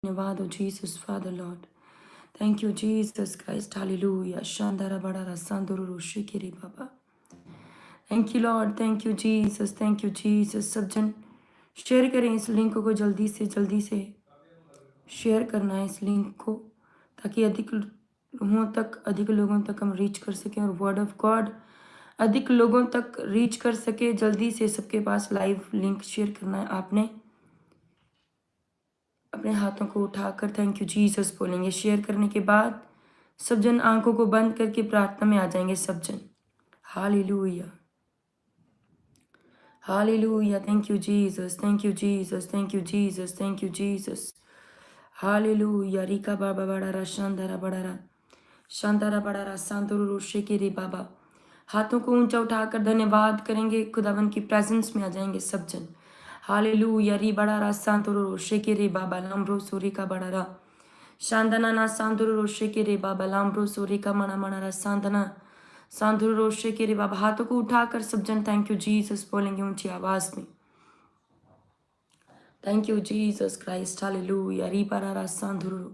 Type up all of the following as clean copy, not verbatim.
धन्यवाद, Jesus, Father Lord. Thank you, Jesus Christ. Hallelujah. Shandara Badara Sanduru Shikiri Baba. Thank you, Lord. Thank you, Jesus. Thank you, Jesus. सब जन share करें इस link को, जल्दी से शेयर करना है इस लिंक को, ताकि अधिक लोगों तक हम रीच कर सकें और वर्ड ऑफ गॉड अधिक लोगों तक रीच कर सके। जल्दी से सबके पास लाइव लिंक शेयर करना है। आपने अपने हाथों को उठाकर थैंक यू जीसस बोलेंगे। शेयर करने के बाद सब जन आंखों को बंद करके प्रार्थना में आ जाएंगे सब जन। Hallelujah, hallelujah. Thank you Jesus, thank you Jesus, thank you Jesus, thank you Jesus. Hallelujah. रिका बाबा बड़ा शांतारा बड़ा शांतारा बड़ा सांतुरु शेके रे बाबा। हाथों को ऊंचा उठाकर धन्यवाद करेंगे। खुदावन की प्रेजेंस में आ जाएंगे सब जन। हालेलुया। री बड़ा रा सांतुरु शेके रे बाबा लाम्ब्रो सोरी का बड़ा रा शांदना ना सांतुरु शेके रे बाबा लाम्ब्रो सोरी का मना मना रा सांदना सांतुरु शेके रे बाबा। हाथों को उठाकर सब जन थैंक यू जीसस बोलेंगे ऊंची आवाज में। Thank you Jesus Christ. Hallelujah. री बड़ा रा सांतुरु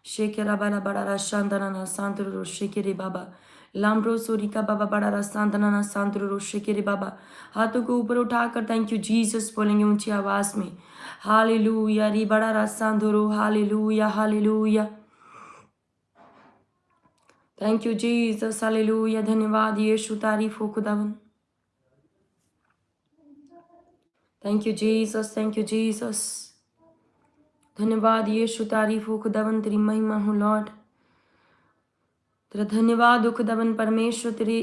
शेकेरा बड़ा बड़ा रा शांदना ना सांतुरु शेके रे बाबा लाम्ब्रो सोरी का बाबा बड़ा रा सांदना ना सांतुरु शेके रे बाबा। हाथों को ऊपर उठाकर थैंक यू जीसस बोलेंगे ऊंची आवाज में। हालेलुया। री बड़ा रा सांतुरु। Hallelujah, hallelujah. Thank you Jesus. Hallelujah. धन्यवाद यीशु, तारीफ हो खुदावन। Thank you Jesus, thank you Jesus. धन्यवाद यीशु, तारीफ हो खुदावन। तेरी महिमा हो लॉर्ड। तेरा धन्यवाद हो खुदावन परमेश्वर, तेरे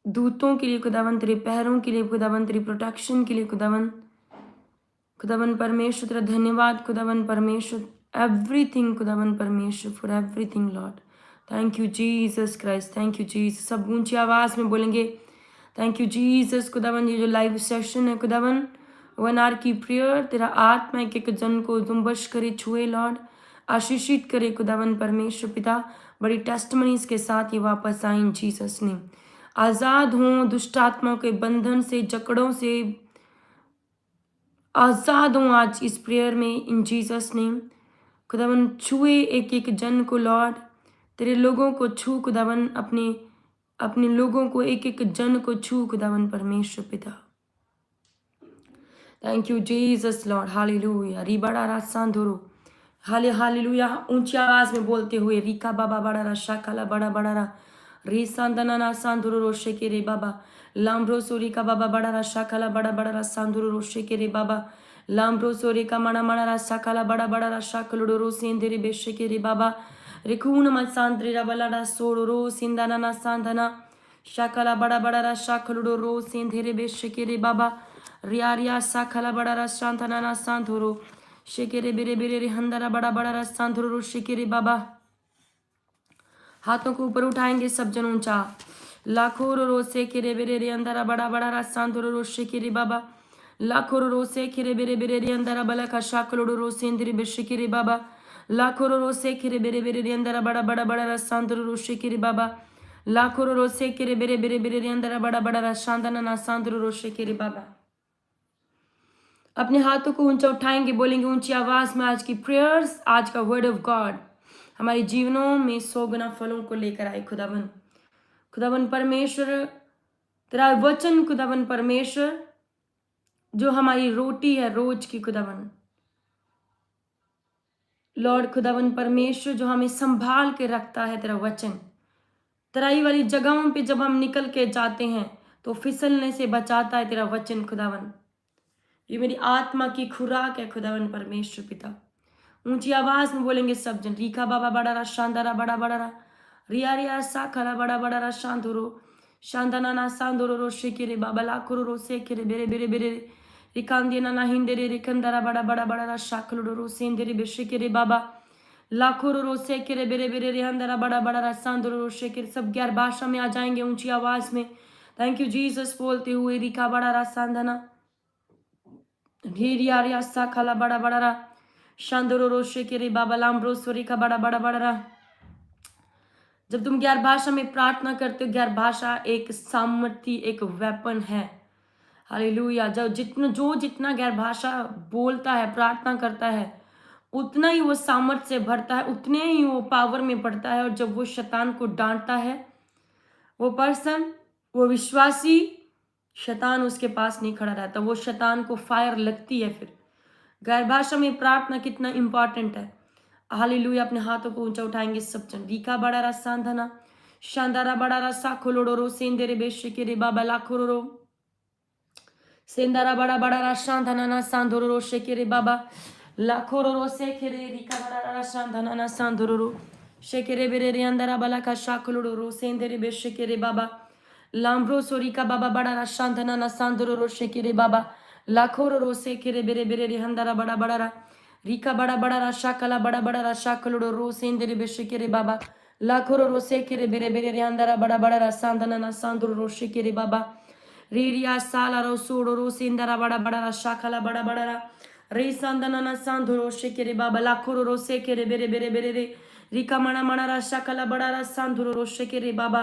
दूतों के लिए खुदावन, तेरे पैरों के लिए खुदावन, तेरी प्रोटेक्शन के लिए खुदावन। खुदावन परमेश्वर तेरा धन्यवाद खुदावन परमेश्वर। एवरीथिंग खुदावन परमेश्वर, for everything Lord. Thank you Jesus Christ, thank you Jesus. सब ऊंची आवाज में बोलेंगे थैंक यू जीसस खुदावन। ये जो लाइव सेशन है खुदावन, 1 आवर की प्रेयर, तेरा आत्मा एक एक जन को जुम्बश करे, छुए लॉर्ड, आशीषित करे खुदावन परमेश्वर पिता। बड़ी टेस्टमनीज के साथ ये वापस आए इन जीसस ने। आज़ाद हों दुष्ट आत्माओं के बंधन से, जकड़ों से आज़ाद हों आज इस प्रेयर में इन जीसस ने। खुदावन छुए एक एक जन को लॉर्ड, तेरे लोगों को छू खुदावन, अपने अपने लोगों को एक एक जन को छू खुदावन परमेश्वर पिता। Thank you Jesus Lord. Hallelujah. री बड़ा रा सांधुरो हालेलुया। ऊंची आवाज में बोलते हुए रिका बाबा बड़ा रा शाकाला बड़ा बड़ा रा रे सांदना ना सांधुरो रोशे के रे बाबा लाम्ब्रो सोरी का बाबा बड़ा रा शाकाला बड़ा बड़ा रा सांधुरो रोशे के रे बाबा लाम्ब्रो सोरी का मणा मणा रा शाकाला बड़ा बड़ा रा शाकलुडो रो सेंदे रे बेशे के रे बाबा रिकून मत सांद्रे रा बला रा सोड़ो रो सिंदाना ना सांदना शाकाला बड़ा बड़ा रा शाकलुडो रो सेंदे रे बेशे के रे बाबा रिया रिया शाकाला बड़ा रा शांतना ना सांधुरो शेकेरे बेरे बेरे रे हंदरा बड़ा बड़ा रा सांधुरो शेकेरे बाबा। हाथों को ऊपर उठाएंगे सब जन ऊंचा। लाखों रो से केरे बेरे रे अंदरा बड़ा बड़ा रा सांधुरो रो शेकेरे बाबा। लाखों रो से केरे बेरे बेरे रे अंदरा बला का शाकलो रो सेंदरे बेशेकेरे बाबा। लाखों रो से केरे बेरे बेरे रे अंदरा बड़ा बड़ा बड़ा रा सांधुरो रो शेकेरे बाबा। लाखों रो से केरे बेरे बेरे बेरे रे अंदरा बड़ा बड़ा रा शांदना ना सांधुरो रो शेकेरे बाबा। अपने हाथों को ऊंचा उठाएंगे, बोलेंगे ऊंची आवाज में आज की प्रेयर्स, आज का वर्ड ऑफ गॉड हमारे जीवनों में 100 गुना फलों को लेकर आए खुदावन। खुदावन परमेश्वर तेरा वचन खुदावन परमेश्वर जो हमारी रोटी है रोज की खुदावन लॉर्ड, खुदावन परमेश्वर जो हमें संभाल के रखता है तेरा वचन। तराई वाली जगहों पे जब हम निकल के जाते हैं तो फिसलने से बचाता है तेरा वचन खुदावन। ये मेरी आत्मा की खुराक है खुदावन परमेश्वर पिता। ऊंची आवाज में बोलेंगे सब जन। रीखा बाबा बड़ा रा शांदारा बड़ा बड़ा रा रिया रिया साखरा बड़ा बड़ा रा शांतुरो शांदना ना सांदुरो रो शेकेरे बाबा लाखुरो रो सेकेरे बेरे बेरे बेरे रिकांदिना ना हिंदेरे रिकंदरा बड़ा बड़ा बड़ा रा शाखलो रो सेंदेरे बेशेकेरे बाबा लाखों रो सेकेरे बेरे बेरे रे हंदरा बड़ा बड़ा रा सांदुरो रो शेकेरे। सब 11 भाषा में आ जाएंगे ऊंची आवाज में थैंक यू जीसस बोलते हुए। रिका बड़ा रा सांदना ढेरिया रिया साखला बड़ा बड़ा रा शांदरो रोशे के रे बाबा लाम्ब्रो सोरी का बड़ा बड़ा बड़ा रा। जब तुम 11 भाषा में प्रार्थना करते हो, 11 भाषा एक सामर्थ्य, एक वेपन है। हालेलुया। जो जितना 11 भाषा बोलता है, प्रार्थना करता है, उतना ही वो सामर्थ से भरता है, उतने ही वो पावर में बढ़ता है। और जब वो शैतान को डांटता है, वो पर्सन, वो विश्वासी, शैतान उसके पास नहीं खड़ा रहता, वो शैतान को फायर लगती है। फिर गैर भाषा में प्रार्थना कितना इंपॉर्टेंट है। हालेलुया। अपने हाथों को ऊंचा उठाएंगे सब जन। रीका बड़ा रा सांधना शांदारा बड़ा रा साखोलोडोरो सेंदेरे बेशे के रे बाबा लाखोरो सेंदारा बड़ा बड़ा रा शांधना ना सांधोरो शेकेरे बाबा लाखोरो सेकेरे रिका बड़ा रा शांधना ना सांधोरो शेकेरे बेरे रे अंदरा बला का शाखोलोडोरो सेंदेरे बेशे के रे बाबा लाम्ब्रो सोरिका बाबा बड़ा रा शांधना ना सांधोरो शेकेरे बाबा लाखोरो सेकेरे बेरे बेरे रे अंदरा बड़ा बड़ा रा रिका बड़ा बड़ा रा शाकला बड़ा बड़ा रा शाकलोडोरो सेंदेरे बेशे के रे बाबा लाखोरो सेकेरे बेरे बेरे रे अंदरा बड़ा बड़ा रा सांधना ना सांधोरो शेकेरे बाबा रीरिया साला रो सोडो रो सिंदरा बड़ा बड़ा रा शाखला बड़ा बड़ा रा रे सांदना ना सांधो रो शेकेरे बाबा लाखो रो सेकेरे बेरे बेरे बेरे रे रिका मणा मणा रा शाखला बड़ा रा सांधो रो शेकेरे बाबा।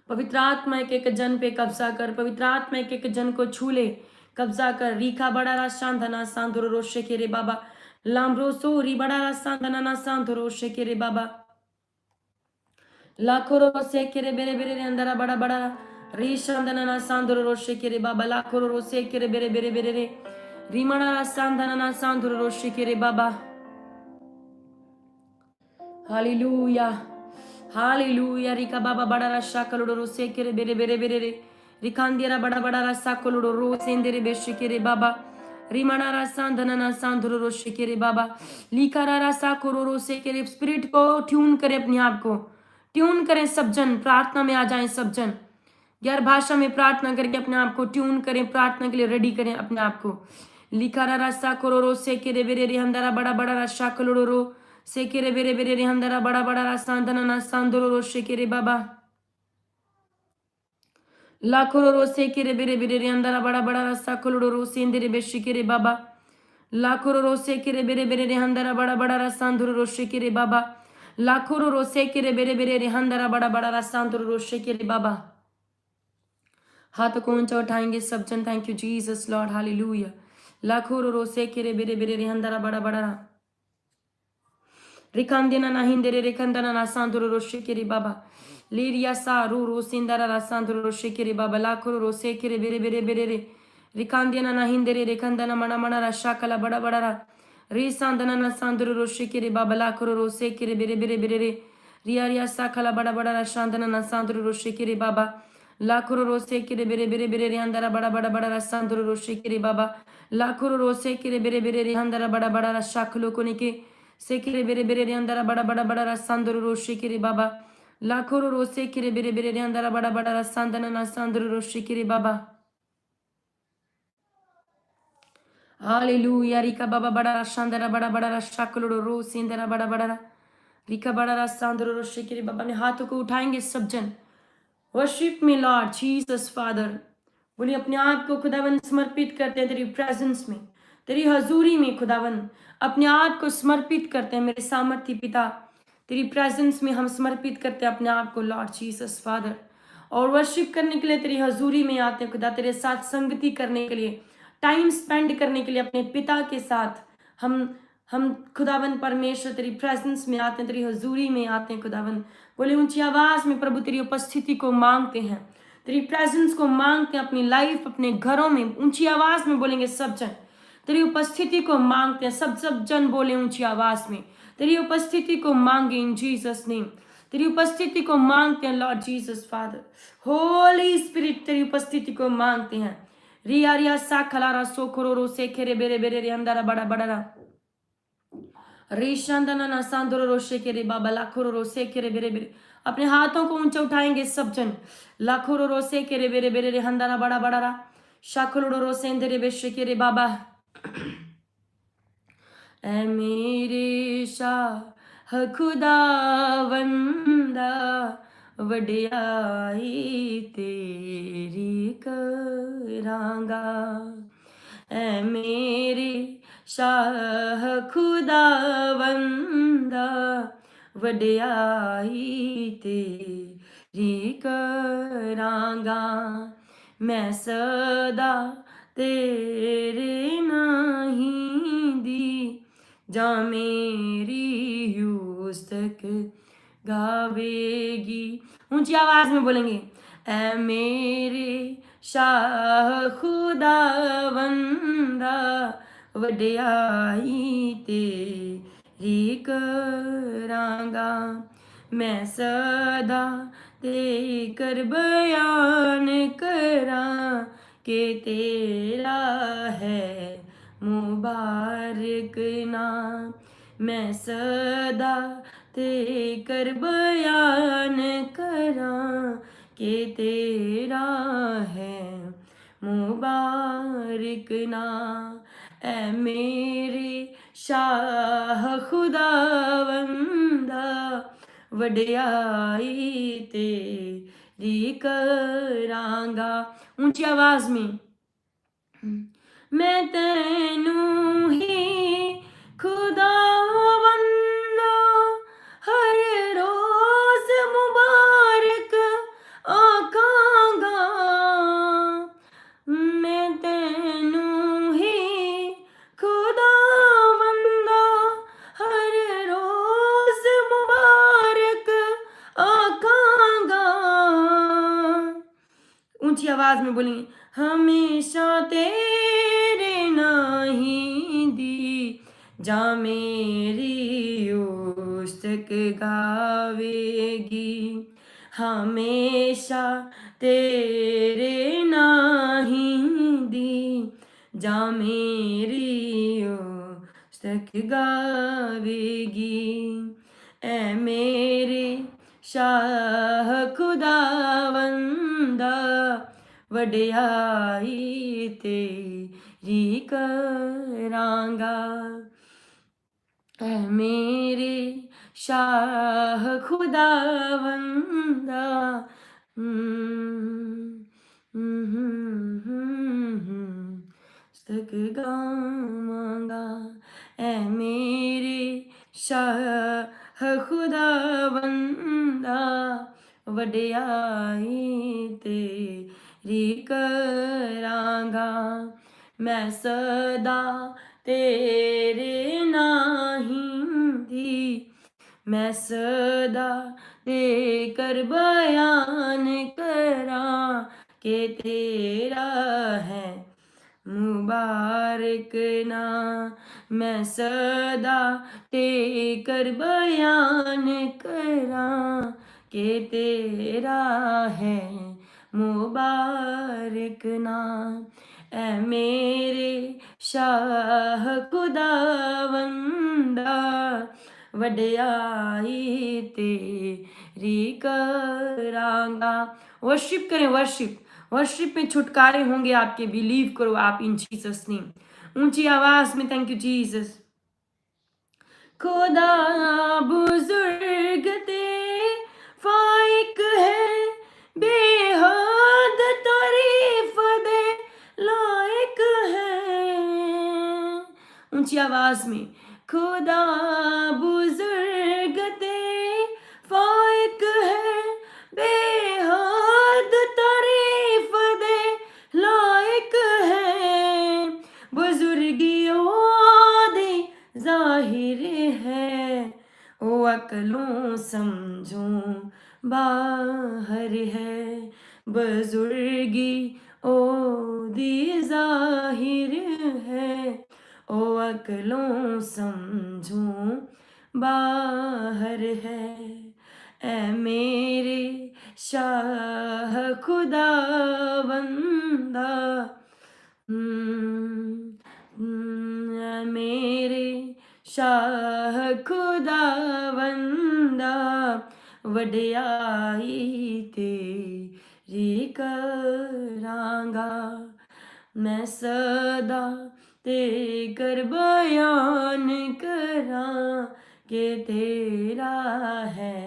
पवित्र आत्मा एक एक जन पे कब्जा कर, पवित्र आत्मा एक एक जन को छू ले, कब्जा कर। रीखा बड़ा रा शांधना सांधो रो शेकेरे बाबा लाम्ब्रो सो री बड़ा रा सांधना ना सांधो रो शेकेरे बाबा लाखो रो सेकेरे बेरे बेरे रे अंदरा बड़ा बड़ा री शांधना ना सांधो रो शेकेरे बाबा लाखो रो सेकेरे बेरे बेरे बेरे रे रीमणा रा सांधना ना सांधो रो शेकेरे बाबा। Hallelujah hallelujah. रिका बाबा बड़ा रा शाकलोडो रो सेकेरे बेरे बेरे बेरे रे रिकांदिया बड़ा बड़ा रा साकोलोडो रो सेंदेरे बेशेकेरे बाबा रिमणा रा सांधना ना सांधो रो शेकेरे बाबा लिकारा रा साकोरो रो सेकेरे। स्पिरिट को ट्यून करे, अपने आप को ट्यून करें सब जन, प्रार्थना में आ जाएं सब जन, गैर भाषा में प्रार्थना करके अपने आप को ट्यून करें, प्रार्थना के लिए रेडी करें अपने आप को। लिखारा रास्ता कोरो सेकेरे बेरे रे हंदरा बड़ा बड़ा रास्ता कलोरो सेकेरे बेरे बेरे रे हंदरा बड़ा बड़ा रास्ता अंदना ना सांदोरो शेकेरे बाबा लाखोरो सेकेरे बेरे बेरे रे हंदरा बड़ा बड़ा रास्ता कलोरो सेंदेरे बेशिकेरे बाबा लाखोरो सेकेरे बेरे बेरे रे हंदरा बड़ा बड़ा रास्ता अंदरो शेकेरे बाबा लाखोरो सेकेरे बेरे बेरे रे हंदरा बड़ा बड़ा रास्ता अंदरो शेकेरे बाबा। हाथ को ऊंचा उठाएंगे सब जन। Thank you Jesus Lord hallelujah. लाखों रो सेकेरे बेरे बेरे रे हंदरा बड़ा बड़ा रिकांदेना ना हिंदेरे रिकंदना ना सांदरो रो शेकेरे बाबा लीरिया सा रो सिंदरा रा सांदरो रो शेकेरे बाबा लाखों रो सेकेरे बेरे बेरे बेरे रे रिकांदेना ना हिंदेरे रिकंदना मना मना रा शाकला बड़ा बड़ा रा रे सांदना ना सांदरो रो शेकेरे बाबा लाखों रो सेकेरे बेरे बेरे बेरे रे रिया रिया साखला बड़ा बड़ा रा शांदना ना सांदरो रो शेकेरे बाबा लाखों रो सेकेरे बेरे बेरे बेरे रे अंदरा बड़ा बड़ा बड़ा रा सांदरो रो शेकेरे बाबा लाखों रो सेकेरे बेरे बेरे रे अंदरा बड़ा बड़ा रा शाखलो को निके सेकेरे बेरे बेरे रे अंदरा बड़ा बड़ा बड़ा रा सांदरो रो शेकेरे बाबा लाखों रो सेकेरे बेरे बेरे रे अंदरा बड़ा बड़ा रा सांदना ना सांदरो रो शेकेरे बाबा। हालेलुया। रिका बाबा बड़ा रा शांदरा बड़ा बड़ा रा शाखलो रो सिंदरा बड़ा बड़ा रा रिका बड़ा रा सांदरो रो शेकेरे बाबा। ने हाथों को उठाएंगे सब जन। वर्शिप में लॉर्ड जीसस फादर बोलिए, अपने आप को खुदावन समर्पित करते हैं तेरी प्रेजेंस में, तेरी हजूरी में खुदावन अपने आप को समर्पित करते हैं। मेरे सामर्थ्य पिता, तेरी प्रेजेंस में हम समर्पित करते हैं अपने आप को लॉर्ड जीसस फादर, और वर्शिप करने के लिए तेरी हजूरी में आते हैं खुदा, तेरे साथ संगति करने के लिए, टाइम स्पेंड करने के लिए अपने पिता के साथ हम खुदावन परमेश्वर तेरी प्रेजेंस में आते हैं, तेरी हजूरी में आते हैं खुदावन। बोले ऊंची आवाज में प्रभु तेरी उपस्थिति को मांगते हैं, तेरी प्रेजेंस को मांगते हैं अपनी लाइफ, अपने घरों में ऊंची आवाज में बोलेंगे सब जन, तेरी उपस्थिति को मांगते हैं। सब जन बोले ऊंची आवाज में, तेरी उपस्थिति को मांगे इन जीसस नेम, तेरी उपस्थिति को मांगते हैं Lord Jesus father. Holi spirit तेरी उपस्थिति को मांगते हैं। रिया रिया सा खलारा सो खोरो से खेरे बेरे बेरे रे अंदरा बड़ा बड़ा रिशांदना ना सांदरो रोशे के रे बाबा लाखों रोसे के रे बेरे बेरे। अपने हाथों को ऊंचे उठाएंगे सब जन। लाखों रोसे के रे बेरे बेरे रे हंदारा बड़ा बड़ा रा शाखों रोसे इंदरे बेशे के रे बाबा। ऐ मेरे शाह खुदावंदा वडियाई तेरी करांगा, ऐ मेरे शाह खुदावंदा वडियाई तेरी करांगा, मैं सदा तेरे नहीं दी जा मेरी उस्तक गावेगी। ऊंची आवाज में बोलेंगे, ऐ मेरे शाह खुदावंदा वड्याई तेरी करांगा, मैं सदा ते कर बयान करां के तेरा है मुबारक नाम। मैं सदा ते कर बयान करां के तेरा है मुबारक नाम। ऐ मेरे शाह खुदावंदा वड्याई तेरी करांगा। ऊंची आवाज में, मैं तैनू ही खुदावंदा हर रोज मुबारक आखांगा। मैं तैनू ही खुदावंदा हर रोज मुबारक आखांगा। ऊंची आवाज में बोलेंगे, हमेशा तेरे नाही दी जा मेरी उस्तक गावेगी। हमेशा तेरे नाही दी जा मेरी उस्तक गावेगी। ऐ मेरे शाह खुदावंदा वड्याई तेरी करांगा। ऐ मेरे शाह खुदावंदा तक गावांगा। ऐ मेरे शाह खुदावंदा वड्याई तेरी करांगा, मैं सदा तेरे नाही दी मैं सदा ते कर बयान करां के तेरा है मुबारक नाम। मैं सदा ते कर बयान करां के तेरा है मुबारक नाम। ऐ मेरे शाह खुदावंदा वड्याई तेरी करांगा। वर्शिप करें, वर्शिप वर्शिप में छुटकारे होंगे आपके। बिलीव करो आप इन जीसस नेम। ऊंची आवाज में थैंक यू जीसस। खुदा बुजुर्ग ते फाइक है, बेहद तारीफ दे लायक है। ऊंची आवाज में, खुदा बुजुर्ग ते फाइक है, बेहद तारीफ दे लायक है। बुजुर्गी ओदी जाहिर है, ओ अकलों समझों बाहर है। बुजुर्गी ओदी जाहिर है, ओ अकलों समझों बाहर है। ऐ मेरे शाह खुदावंदा ऐ मेरे शाह खुदावंदा वड्याई तेरी करांगा। मैं सदा ते कर बयान करां के तेरा है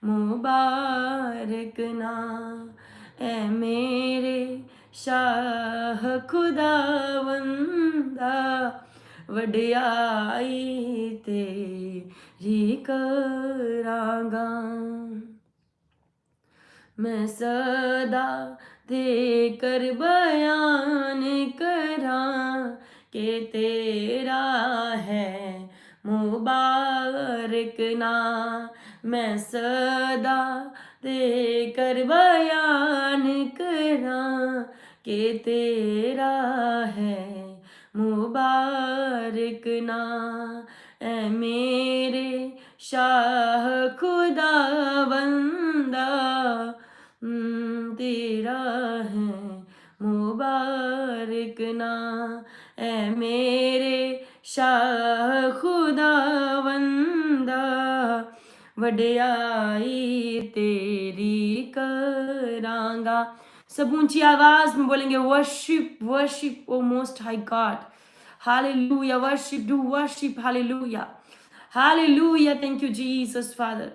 मुबारक नाम। ऐ मेरे शाह खुदावंदा वड्याई तेरी करांगा। मैं सदा ते कर बयान करां के तेरा है मुबारक ना। मैं सदा देकर बयान करा के तेरा है मुबारक ना। ऐ मेरे शाह खुदा बंदा तेरा है मुबारक ना। ऐ मेरे शाह खुदा बंदा वडियाई तेरी करांगा। सब ऊंची आवाज में बोलेंगे worship worship O most high God. Hallelujah worship do worship hallelujah hallelujah. Thank you Jesus father.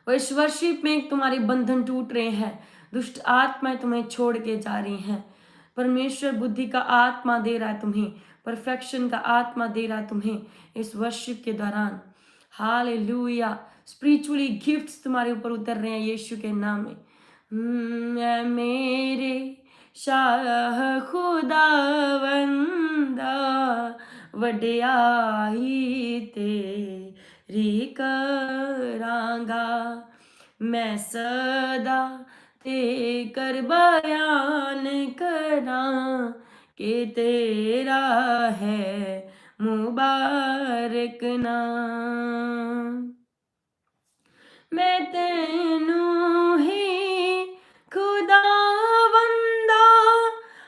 और इस वर्शिप में तुम्हारे बंधन टूट रहे हैं, दुष्ट आत्माएं तुम्हें छोड़ के जा रही हैं। परमेश्वर बुद्धि का आत्मा दे रहा है तुम्हें, परफेक्शन का आत्मा दे रहा है तुम्हें इस वर्शिप के दौरान। हालेलुया। स्पिरिचुअली गिफ्ट्स तुम्हारे ऊपर उतर रहे हैं यीशु के नाम में। ऐ मेरे शाह खुदावंदा वडियाई तेरी करांगा। मैं सदा तेकर बयान करा के तेरा है मुबारक नाम। मैं तेनू ही खुदावंदा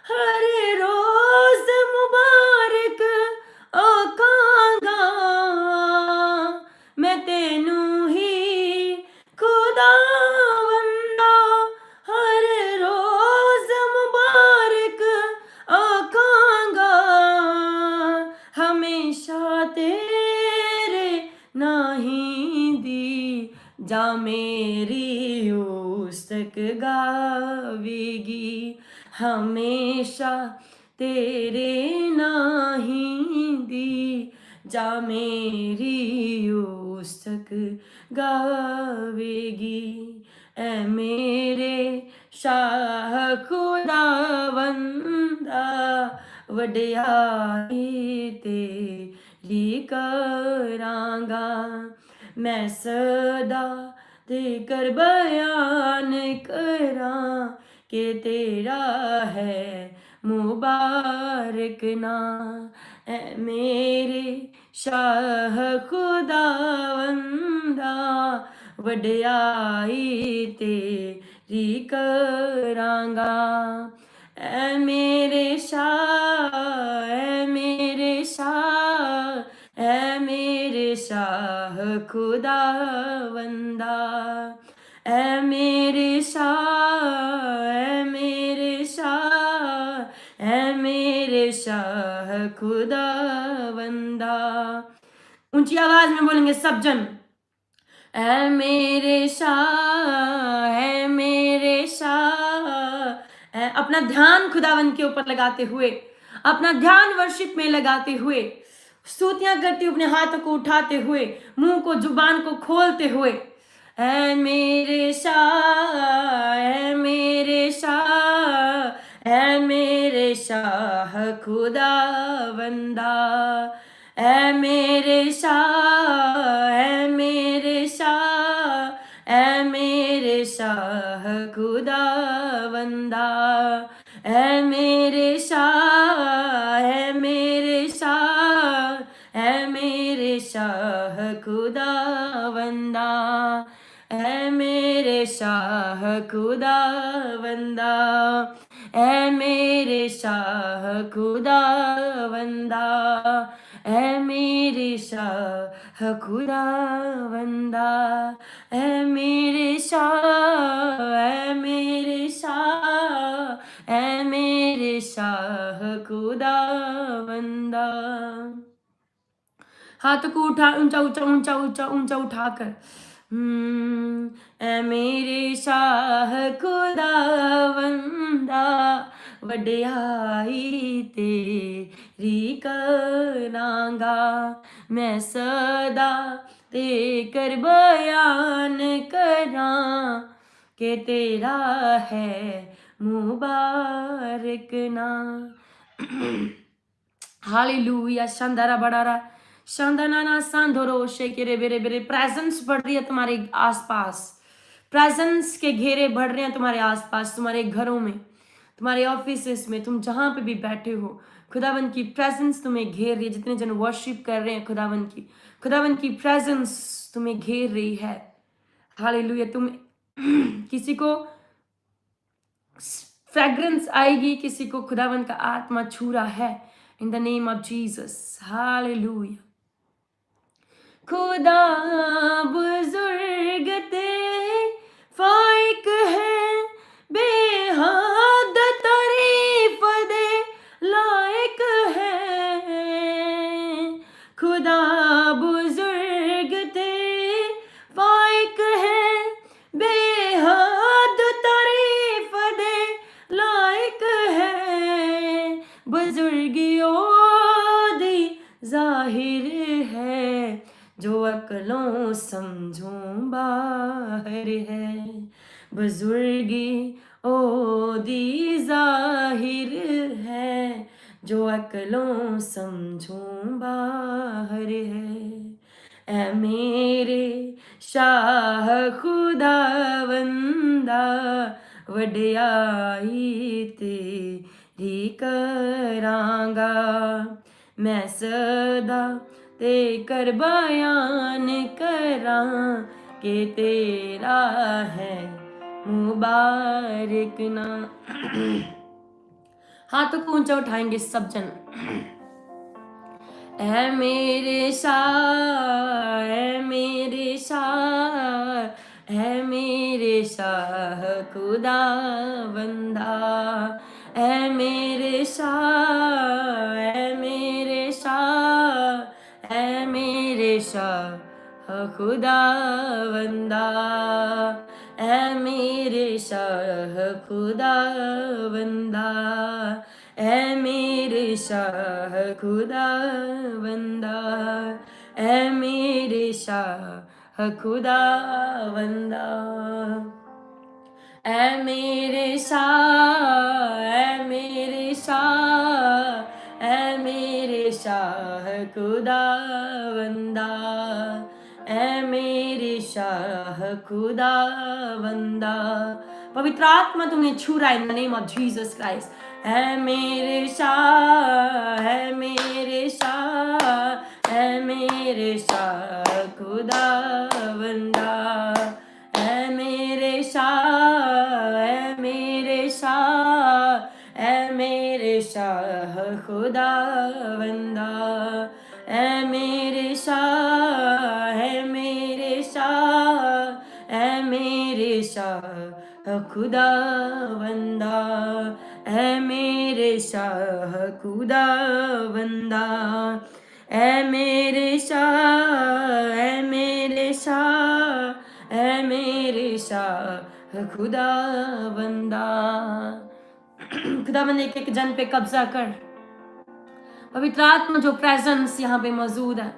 हर रोज मुबारक आकांगा। मैं तेनू ही खुदावंदा हर रोज मुबारक आकांगा। हमेशा तेरे नहीं दी जा मेरी उस्तक गावेगी। हमेशा तेरे नहीं दी जा मेरी उस्तक गावेगी। ऐ मेरे शाह खुदावंदा वडियाई तेरी करांगा। मैं सदा देकर बयान करा के तेरा है मुबारक ना। ऐ मेरे शाह खुदावंदा वडियाई तेरी करांगा। ऐ मेरे शाह ऐ मेरे शाह ऐ मेरे शाह खुदावंदा। ऐ मेरे शाह ऐ मेरे शाह ऐ मेरे शाह खुदावंदा। ऊंची आवाज में बोलेंगे सब जन। ऐ मेरे शाह ऐ मेरे शाह। अपना ध्यान खुदावंद के ऊपर लगाते हुए, अपना ध्यान वर्शिप में लगाते हुए, स्तुतियां करते हुए, अपने हाथों को उठाते हुए, मुंह को जुबान को खोलते हुए। ऐ मेरे शाह ऐ मेरे शाह ऐ मेरे शाह खुदावंदा। ऐ मेरे शाह ऐ मेरे शाह ऐ मेरे शाह खुदावंदा। ऐ मेरे शाह ऐ मेरे शाह ऐ मेरे शाह खुदावंदा। ऐ मेरे शाह खुदावंदा। ऐ मेरे शाह खुदावंदा। ऐ मेरे शाह खुदावंदा। ऐ मेरे शाह ऐ मेरे शाह ऐ मेरे शाह खुदावंदा। हाथ को उठा ऊंचा ऊंचा ऊंचा ऊंचा ऊंचा उठाकर। ऐ मेरे शाह खुदावंदा वडियाई तेरी करांगा। मैं सदा तेकर बयान करा के तेरा है मुबारक ना। हालेलुया। शांदारा बड़ारा शांदाना सांधोरो शेकेरे बेरे बेरे। प्रेजेंस बढ़ रही है तुम्हारे आसपास, प्रेजेंस के घेरे बढ़ रहे हैं तुम्हारे आसपास, तुम्हारे घरों में, तुम्हारे ऑफिस में, तुम जहां पे भी बैठे हो, खुदावन की प्रेजेंस तुम्हें घेर रही है। जितने जन वर्शिप कर रहे हैं खुदावन की प्रेजेंस तुम्हें घेर रही है। हालेलुया। तुम किसी को फ्रेग्रेंस आएगी, किसी को खुदावन का आत्मा छू रहा है। In the name of Jesus, hallelujah. खुदा बुजुर्ग तेरे फाइक है, बेहद तारीफ दे लायक है। खुदा बुजुर्ग तेरे फाइक है, बेहद तारीफ दे लायक है। बुजुर्गियों दी जाहिर है, जो अकलों समझों बाहर है। बुजुर्गी ओदी जाहिर है, जो अकलों समझों बाहर है। ऐ मेरे शाह खुदावंदा, वडियाई तेरी करांगा। मैं सदा ते कर बयान करां, के तेरा है मुबारक ना। हाथों को ऊंचा उठाएंगे सब जन। ऐ मेरे शाह, ऐ मेरे शाह, ऐ मेरे शाह खुदावंदा। ऐ मेरे शाह, ऐ मेरे शाह, ऐ मेरे शाह खुदावंदा। ऐ मेरे शाह खुदावंदा, ऐ मेरे शाह खुदावंदा, ऐ मेरे शाह खुदावंदा। ऐ मेरे शाह, ऐ मेरे शाह, ऐ मेरे शाह खुदावंदा, ऐ मेरे शाह खुदावंदा। पवित्र आत्मा तुम्हें छू रहा है in the name of Jesus Christ. ऐ मेरे शाह, ऐ मेरे शाह, ऐ मेरे शाह खुदावंदा। ऐ मेरे शाह, ऐ मेरे शाह, ऐ मेरे शाह खुदावंदा। ऐ मेरे शाह, ऐ मेरे शाह, ऐ मेरे शाह खुदावंदा। ऐ मेरे शाह खुदावंदा। ऐ मेरे शाह, ऐ मेरे शाह, ऐ मेरे शाह खुदावंदा। खुदावंद एक एक जन पे कब्जा कर। पवित्र आत्मा जो प्रेजेंस यहाँ पे मौजूद है,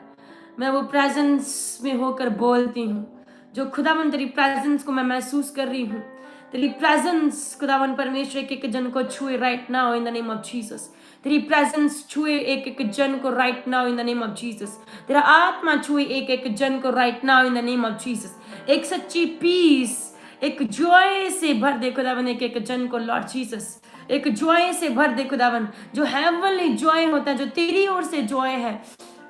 मैं वो प्रेजेंस में होकर बोलती हूँ। जो खुदावन तेरी प्रेजेंस को मैं महसूस कर रही हूँ, तेरी प्रेजेंस खुदावन परमेश्वर एक एक जन को छुए right now in the name of Jesus. तेरी प्रेजेंस छुए एक एक जन को right now in the name of Jesus. तेरा आत्मा छुए एक एक जन को right now in the name of Jesus. एक सच्ची पीस, एक जॉय से भर दे खुदावन एक एक जन को लॉर्ड जीसस। एक जॉय से भर दे खुदावन, जो हेवनली जॉय होता है, जो तेरी ओर से जॉय है,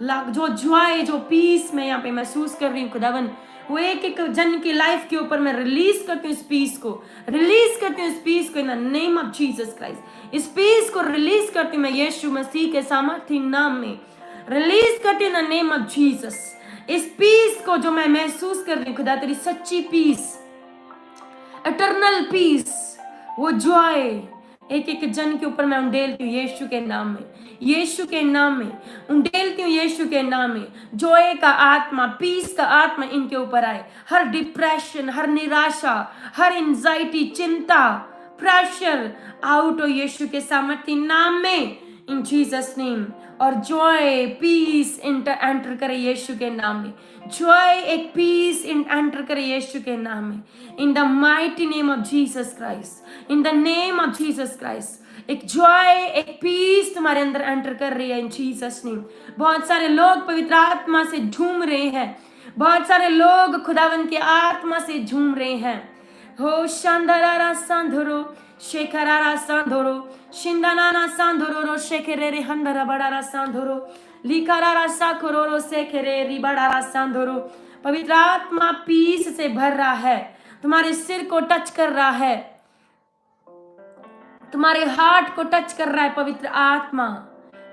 जो जॉय, जो पीस मैं यहाँ पे महसूस कर रही हूँ खुदावन, वो एक एक जन की लाइफ के ऊपर मैं रिलीज करती हूँ। इस पीस को रिलीज करती हूँ, इस पीस को इन the name of Jesus Christ. इस पीस को रिलीज करती हूँ मैं यीशु मसीह के सामर्थ्य नाम में, रिलीज करती हूँ इन द नेम ऑफ जीसस। इस पीस को जो मैं महसूस कर रही हूँ खुदा, तेरी सच्ची पीस, इटर्नल पीस, वो जॉय एक एक जन के ऊपर मैं उंडेलती हूँ यीशु के नाम में, यीशु के नाम में उंडेलती हूँ, यीशु के नाम में। जॉय का आत्मा, पीस का आत्मा इनके ऊपर आए। हर डिप्रेशन, हर निराशा, हर एंजाइटी, चिंता, प्रेशर आउट हो यीशु के सामर्थ्य नाम में, इन जीसस नेम। और जॉय, पीस एंटर करे यीशु के नाम में। जॉय, एक पीस एंटर करे यीशु के नाम में, in the mighty name of Jesus Christ, in the name of Jesus Christ. एक जॉय, एक पीस तुम्हारे अंदर एंटर कर रही है इन जीसस नेम। बहुत सारे लोग पवित्र आत्मा से झूम रहे हैं, बहुत सारे लोग खुदावन के आत्मा से झूम रहे हैं। हो शांदारा सांधरो शेखरारा सांधरो शिंदाना सांधरो रो शेखरे रे हंदरा बड़ारा सांधरो लिकारारा साखरो शेखरे री बड़ारा सांधरो। पवित्र आत्मा पीस से भर रहा है, तुम्हारे सिर को टच कर रहा है, तुम्हारे हार्ट को टच कर रहा है। पवित्र आत्मा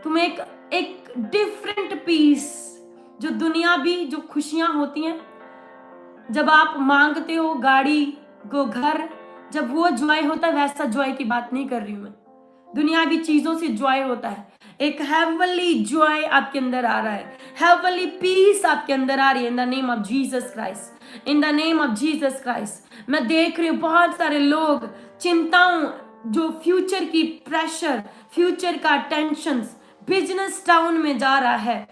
तुम एक डिफरेंट पीस, जो दुनियावी जो खुशियां होती हैं, जब आप मांगते हो गाड़ी को, घर, जब वो जॉय होता है, वैसा जॉय की बात नहीं कर रही हूं मैं। दुनियावी चीजों से जॉय होता है, एक हेवनली जॉय आपके अंदर आ रहा है, हेवनली पीस आपके अंदर आ रही है in the name of Jesus Christ, in the name of Jesus Christ. मैं देख रही हूँ बहुत सारे लोग चिंताओं, जो फ्यूचर की प्रेशर, फ्यूचर का टेंशन, बिजनेस डाउन में जा रहा है,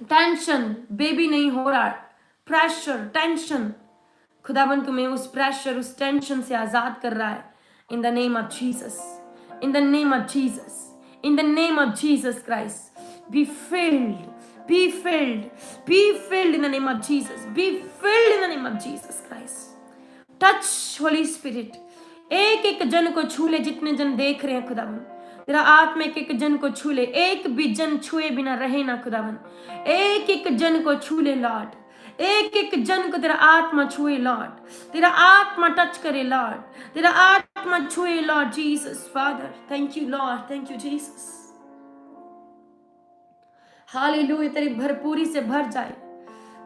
टेंशन, बेबी नहीं हो रहा, प्रेशर, टेंशन, खुदावन तुम्हें उस प्रेशर, उस टेंशन से आजाद कर रहा है in the name of Jesus, in the name of Jesus, in the name of Jesus Christ. Be filled, be filled, be filled in the name of Jesus, be filled in the name of Jesus Christ. Touch Holy Spirit, एक एक जन को छू ले, जितने जन देख रहे हैं खुदावन, तेरा आत्मा एक एक जन को छू ले, एक भी जन छुए बिना रहे ना खुदावन, एक एक जन को छू ले लॉर्ड, एक एक जन को तेरा आत्मा छुए लॉर्ड, तेरा आत्मा टच करे लॉर्ड, तेरा आत्मा छुए Lord Jesus father. Thank you lord, thank you Jesus. Hallelujah, तेरी भरपूरी से भर जाए,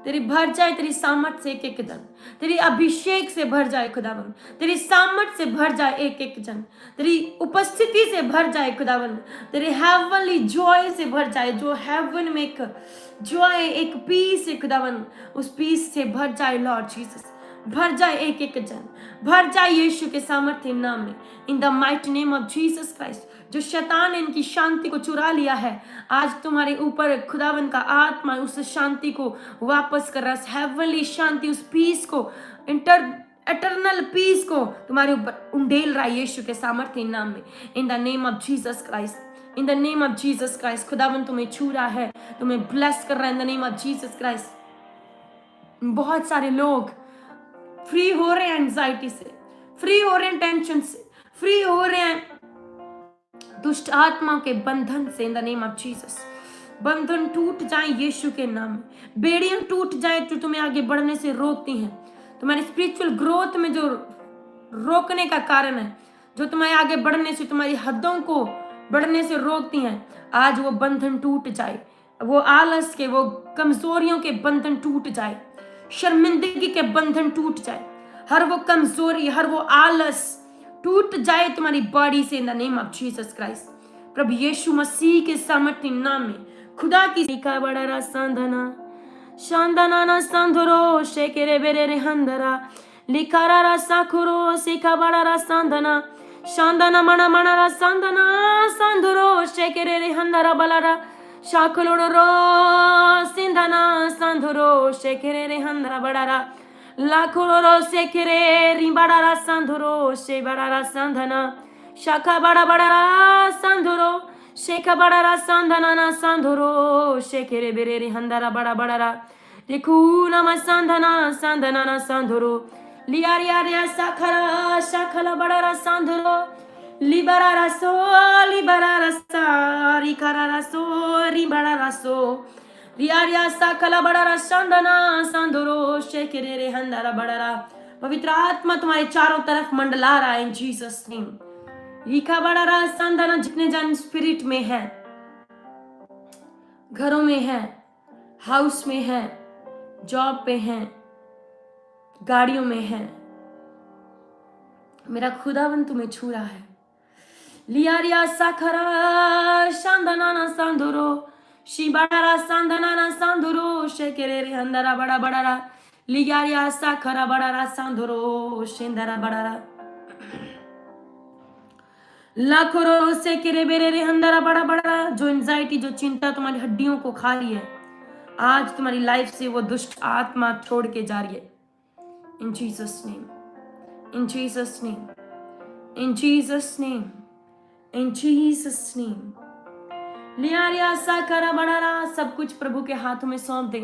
तेरी भर जाए, तेरी सामर्थ से एक एक जन, तेरी अभिषेक से भर जाए खुदावन, तेरी सामर्थ से भर जाए एक एक जन, तेरी उपस्थिति से भर जाए खुदावन, तेरे हेवनली जॉय से भर जाए, जो हेवन में एक जॉय, एक पीस है खुदावन, उस पीस से भर जाए लॉर्ड जीसस, भर जाए एक एक जन, भर जाए यीशु के सामर्थ्य नाम में, in the mighty name of Jesus Christ. जो शैतान ने इनकी शांति को चुरा लिया है, आज तुम्हारे ऊपर खुदावन का आत्मा उस शांति को वापस कर रहा है, हेवनली शांति, उस पीस को, एटर्नल पीस को तुम्हारे ऊपर उंडेल रहा है यीशु के सामर्थ्य नाम में, in the name of Jesus Christ, in the name of Jesus Christ. खुदावन तुम्हें छू रहा है, तुम्हें ब्लेस कर रहा है in the name of Jesus Christ. बहुत सारे लोग फ्री हो रहे हैं एंजाइटी से, फ्री हो रहे हैं टेंशन से, फ्री हो रहे हैं दुष्ट आत्मा के बंधन से in the name of Jesus. बंधन टूट जाए यीशु के नाम में, बेड़ियां टूट जाए जो तुम्हें आगे बढ़ने से रोकती हैं, तुम्हारी स्पिरिचुअल ग्रोथ में जो रोकने का कारण है, जो तुम्हारे आगे बढ़ने से, तुम्हारी हदों को बढ़ने से रोकती हैं, आज वो बंधन टूट जाए, वो आलस के, वो कमजोरियों के बंधन टूट जाए, शर्मिंदगी के बंधन टूट जाए, हर वो कमजोरी, हर वो आलस टूट जाए तुम्हारी बॉडी से in the name of Jesus Christ. प्रभु यीशु मसीह के सामर्थ्य नाम में खुदा की लिखा बड़ा रा सांधना शांदना ना सांधरो शेकेरे बेरे रे हंदरा लिखारा रा साखुरो सिखा बड़ा रा सांधना शांदना मना मना रा सांधना सांधरो शेकेरे रे हंदरा बलारा शाखलोड़ो सिंधना सांधरो शेकेरे रे हंदरा बड़ारा लाखोरो शेखरे रिबाड़ा सांधरो शे बड़ा सांधना शाखा बड़ा बड़ा सांधरो शेखा बड़ा सांधना ना सांधरो शेखरे बेरे रे हंदरा बड़ा बड़ा देखू नम सांधना सांधना ना सांधरो लिया रिया रिया शाखरा शाखला बड़ा सांधरो लिबरा रसो लिबरा रसा रिखरा रसो रिबड़ा रसो रिया रिया साखला बड़ा सांधना सांधरो शेखरे रे हंदरा बड़ा। पवित्र आत्मा तुम्हारे चारों तरफ मंडला रहा है इन जीसस नेम। लिखा बड़ा सांधना, जितने जन स्पिरिट में है, घरों में है, हाउस में है, जॉब पे है, गाड़ियों में है, मेरा खुदावन तुम्हें छू रहा है। लिया रिया साखरा शांधना ना सांधरो शिबारा सांधना ना सांधरो शेकेरे रे हंदरा बड़ा बड़ा लिया रिया साखरा बड़ा सांधरो शेंदरा बड़ा लाखोरो शेकेरे बेरे रे हंदरा बड़ा बड़ा। जो एंजाइटी, जो चिंता तुम्हारी हड्डियों को खा रही है, आज तुम्हारी लाइफ से वो दुष्ट आत्मा छोड़ के जा रही है इन जीसस नेम, इन जीसस नेम, इन जीसस नेम, इन जीसस नेम। लिया रिया सा करा बड़ा रहा, सब कुछ प्रभु के हाथों में सौंप दे,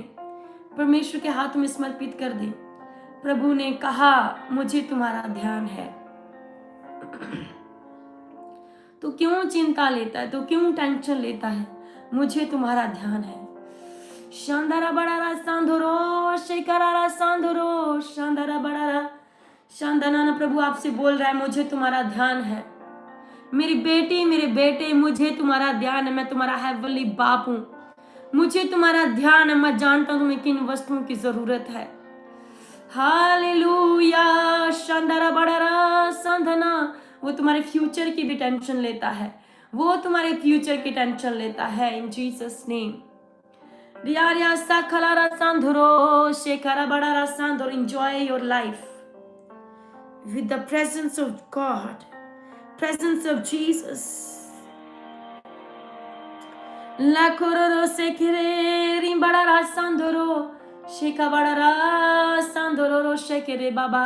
परमेश्वर के हाथों में समर्पित कर दे। प्रभु ने कहा मुझे तुम्हारा ध्यान है। तो क्यों चिंता लेता है, तो क्यों टेंशन लेता है? मुझे तुम्हारा ध्यान है। शानदारा बड़ा सांधुरो शेकरारा सांधुरो शानदारा बड़ा शानदाना। प्रभु आपसे बोल रहा है मुझे तुम्हारा ध्यान है। मेरी बेटी मेरे बेटे, मुझे तुम्हारा ध्यान है। मैं तुम्हारा हेवनली बाप हूं, मुझे तुम्हारा ध्यान है। मैं जानता हूं तुम्हें किन वस्तुओं की जरूरत है। हालेलुया। शानदारा बड़ा सांधना। वो तुम्हारे फ्यूचर की भी टेंशन लेता है, वो तुम्हारे फ्यूचर की टेंशन लेता है। इन जीसस नेम। रिया सा खलारा सांधुरो शेखरा बड़ा सांधुरो। Enjoy your life with the presence of God, presence of Jesus. La kororo sekere rimbara rasandoro sheka bara rasandoro shekere baba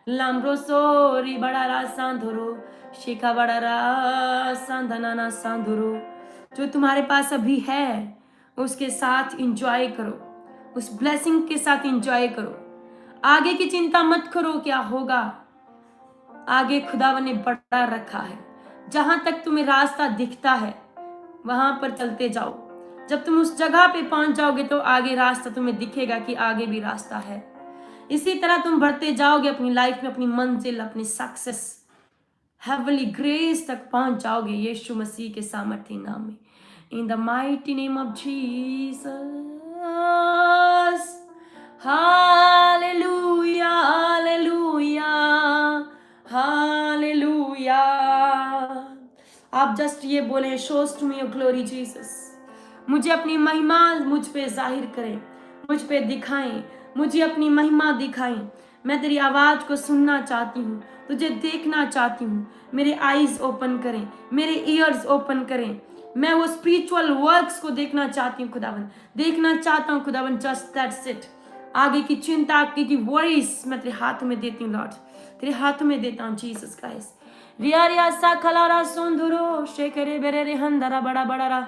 lamroso ribara rasandoro sheka bara rasandana sandoro। जो तुम्हारे पास अभी है उसके साथ एंजॉय करो, उस ब्लेसिंग के साथ एंजॉय करो। आगे की चिंता मत करो क्या होगा, आगे खुदावन ने बढ़ा रखा है। जहां तक तुम्हें रास्ता दिखता है वहां पर चलते जाओ। जब तुम उस जगह पे पहुंच जाओगे तो आगे रास्ता तुम्हें दिखेगा कि आगे भी रास्ता है। इसी तरह तुम बढ़ते जाओगे अपनी लाइफ में, अपनी मंजिल, अपनी सक्सेस, हेवनली ग्रेस तक पहुंच जाओगे यीशु मसीह के सामर्थ्य नाम में। In the mighty name of Jesus. Hallelujah hallelujah hallelujah. आप जस्ट ये बोले, shows to me your glory Jesus. मुझे अपनी महिमा मुझ पे जाहिर करें, मुझ पे दिखाएं, मुझे अपनी महिमा दिखाएं। मैं तेरी आवाज को सुनना चाहती हूँ, तुझे देखना चाहती हूँ। मेरे आईज ओपन करें, मेरे ईयर्स ओपन करें। मैं वो स्पिरिचुअल वर्क्स को देखना चाहती हूँ खुदावन, देखना चाहता हूँ खुदावन। Just that's it. आगे की चिंता की वरीज मैं तेरे हाथ में देती हूँ लॉर्ड, तेरे हाथ में देता हूँ जीसस क्राइस्ट। रिया रिया सा खलारा सोंदुरो शेकरे बेरे रे हंदरा बड़ा बड़ा रा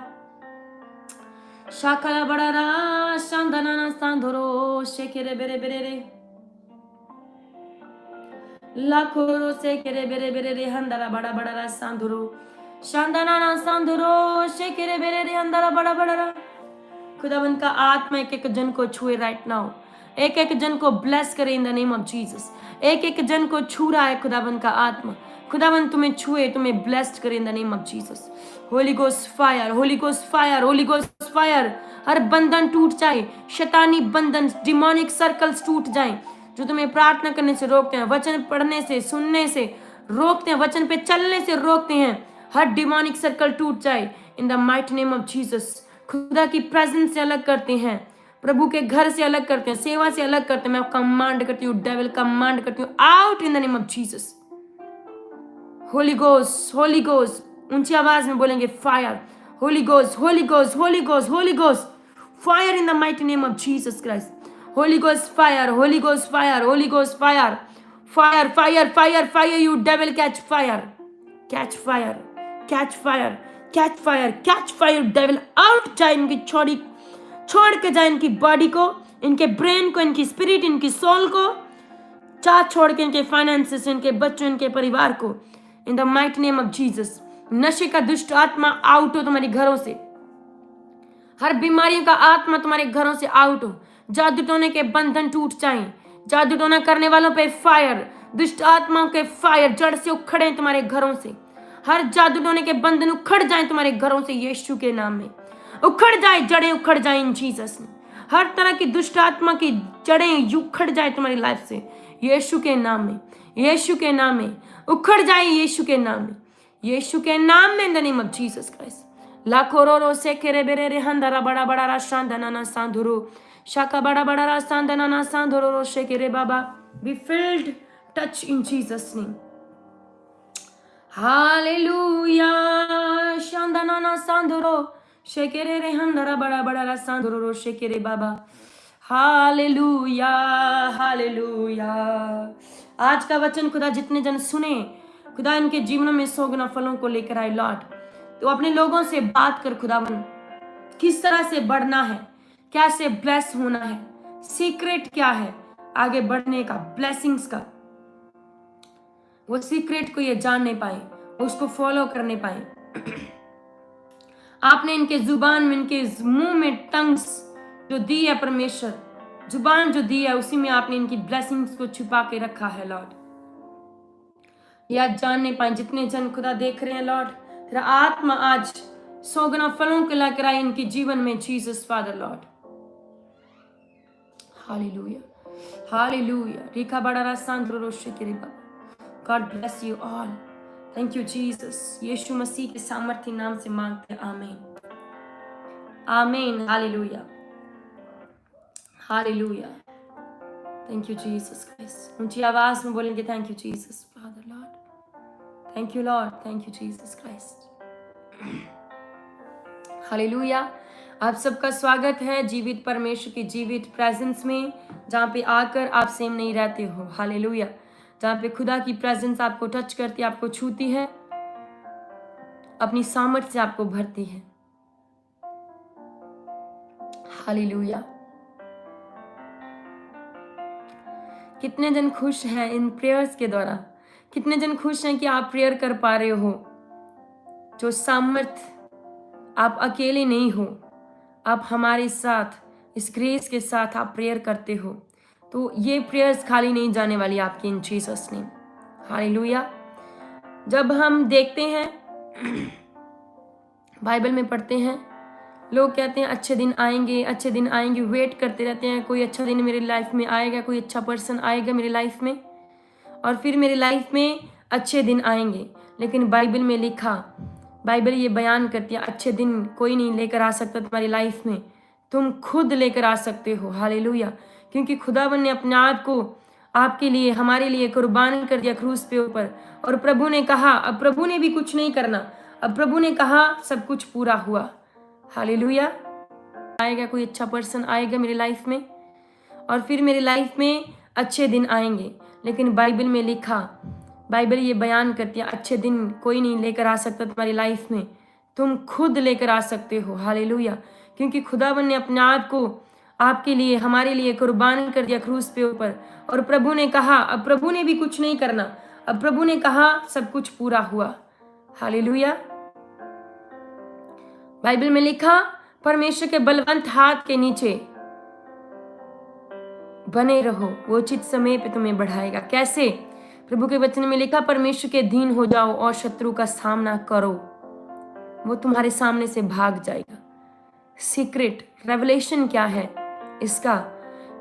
शाकला बड़ा रा शांदना ना सांदुरो शेकरे बेरे बेरे रे लाखोरो शेकरे बेरे बेरे रे हंदरा बड़ा बड़ा रा सांदुरो शांदना ना सांदुरो शेकरे बेरे रे हंदरा बड़ा बड़ा रा। खुदावन का आत्मा एक एक जन को छुए राइट नाउ, एक एक जन को ब्लेस करे in the name of Jesus. एक एक जन को छू रहा है खुदावन का आत्मा। खुदावन तुम्हें छुए, तुम्हें ब्लेस्ड करे in the name of Jesus. Holy ghost fire, holy ghost fire, holy ghost fire. हर बंधन टूट जाए, शैतानी बंधन, डिमोनिक सर्कल्स टूट जाए जो तुम्हें प्रार्थना करने से रोकते हैं, वचन पढ़ने से, सुनने से रोकते हैं, वचन पे चलने से रोकते हैं। हर डिमोनिक सर्कल टूट जाए इन the mighty name of Jesus. खुदा की प्रेजेंस से अलग करते हैं, प्रभु के घर से अलग करते हैं, सेवा से अलग करते हैं। मैं कमांड करती हूँ, डेविल कमांड करती हूँ, out in the name of Jesus. Holy ghost, Holi ghost, ऊंची आवाज में बोलेंगे fire. Holy ghost, Holi ghost, Holi ghost, Holi ghost, fire in the mighty name of Jesus Christ. Holi ghost fire, holy ghost fire, holy ghost fire, fire fire fire fire. You devil catch fire, catch fire, catch fire, catch fire, catch fire. Devil out जाए, इनकी छोड़ के जाए, इनकी body को, इनके brain को, इनकी स्पिरिट, इनकी सोल को छोड़ के, इनके फाइनेंसेस, इनके बच्चों, इनके परिवार को इन the mighty name of Jesus. नशे का दुष्ट आत्मा आउट हो तुम्हारे घरों से, हर बीमारियों का आत्मा तुम्हारे घरों से आउट हो। जादू टोने के बंधन टूट जाएं, जादू टोना करने वालों पे फायर, दुष्ट आत्माओं के फायर जड़ से उखड़े तुम्हारे घरों से। हर जादू टोने के बंधन उखड़ जाएं तुम्हारे घरों से यीशु के नाम में। उखड़ जाए, जड़ें उखड़ जाए इन जीसस ने। हर तरह की दुष्ट आत्मा की जड़ें उखड़ जाए तुम्हारी लाइफ से यीशु के नाम में, यीशु के नाम में उखड़ जाए, यीशु के नाम में, यीशु के नाम में in the name of Jesus Christ. लाखोरो से केरे बेरे रे हंदरा बड़ा बड़ा रा शांदना ना सांधुरो शाका बड़ा बड़ा रा शांदना ना सांधुरो शेकेरे बाबा। Be filled, touch in Jesus name. Hallelujah. शांदना ना सांधुरो शेकेरे रे हंदरा बड़ा बड़ा रा सांधुरो शेकेरे बाबा। Hallelujah hallelujah. आज का वचन खुदा जितने जन सुने खुदा इनके जीवनों में 100 गुना फलों को लेकर आए लॉर्ड। तो अपने लोगों से बात कर खुदावन, किस तरह से बढ़ना है, कैसे ब्लेस होना है, सीक्रेट क्या है आगे बढ़ने का, ब्लेसिंग्स का, वो सीक्रेट को ये जानने पाए, उसको फॉलो करने पाए। आपने इनके जुबान में, इनके मुंह में टंग्स जो दी है परमेश्वर, जुबान जो दी है उसी में आपने इनकी ब्लेसिंग्स को छुपा के रखा है लॉर्ड। या जानने पाए जितने जन खुदा देख रहे हैं लॉर्ड, तेरा आत्मा आज 100 गुना फलों को लेकर आए इनके जीवन में, Jesus father lord. Hallelujah, hallelujah. रिका बड़ा रासांद्रो रोशे के रिबा। God bless you all. Thank you Jesus. यीशु मसीह के सामर्थ्य नाम से मांगते हैं, आमीन, आमीन। Hallelujah, hallelujah. Thank you Jesus Christ. ऊंची आवाज में बोलेंगे, thank you Jesus father lord, thank you lord, thank you Jesus Christ. Hallelujah. आप सबका स्वागत है जीवित परमेश्वर की जीवित प्रेजेंस में, जहाँ पे आकर आप सेम नहीं रहते हो। हालेलुया। जहाँ पे खुदा की प्रेजेंस आपको टच करती है, आपको छूती है, अपनी सामर्थ्य से आपको भरती है। हालेलुया। कितने जन खुश हैं इन प्रेयर्स के द्वारा? कितने जन खुश हैं कि आप प्रेयर कर पा रहे हो? जो सामर्थ्य, आप अकेले नहीं हो, आप हमारे साथ इस ग्रेस के साथ आप प्रेयर करते हो, तो ये प्रेयर्स खाली नहीं जाने वाली आपकी, इन जीसस नेम। हालेलुया। जब हम देखते हैं, बाइबल में पढ़ते हैं, लोग कहते हैं अच्छे दिन आएंगे, अच्छे दिन आएंगे, वेट करते रहते हैं, कोई अच्छा दिन मेरे लाइफ में आएगा, कोई अच्छा पर्सन आएगा मेरे लाइफ में, और फिर मेरे लाइफ में अच्छे दिन आएंगे। लेकिन बाइबल में लिखा, बाइबल ये बयान करती है, अच्छे दिन कोई नहीं लेकर आ सकता तुम्हारी लाइफ में, तुम खुद लेकर आ सकते हो। हालेलुया। क्योंकि खुदावन ने अपने आप को आपके लिए, हमारे लिए कुर्बान कर दिया क्रूस पे ऊपर, और प्रभु ने कहा, अब प्रभु ने भी कुछ नहीं करना, अब प्रभु ने कहा सब कुछ पूरा हुआ। हालेलुया। आएगा, कोई अच्छा पर्सन आएगा मेरे लाइफ में, और फिर मेरे लाइफ में अच्छे दिन आएंगे। लेकिन बाइबल में लिखा, बाइबल ये बयान करती है, अच्छे दिन कोई नहीं लेकर आ सकता तुम्हारी लाइफ में, तुम खुद लेकर आ सकते हो। हालेलुया। क्योंकि खुदावन ने अपने आप को आपके लिए, हमारे लिए कुर्बान कर दिया क्रूस पे ऊपर, और प्रभु ने कहा, अब प्रभु ने भी कुछ नहीं करना, अब प्रभु ने कहा सब कुछ पूरा हुआ। हालेलुया। बाइबल में लिखा, परमेश्वर के बलवंत हाथ के नीचे बने रहो, वो उचित समय पे तुम्हें बढ़ाएगा। कैसे? प्रभु के वचन में लिखा, परमेश्वर के अधीन हो जाओ और शत्रु का सामना करो, वो तुम्हारे सामने से भाग जाएगा। सीक्रेट रेवलेशन क्या है इसका?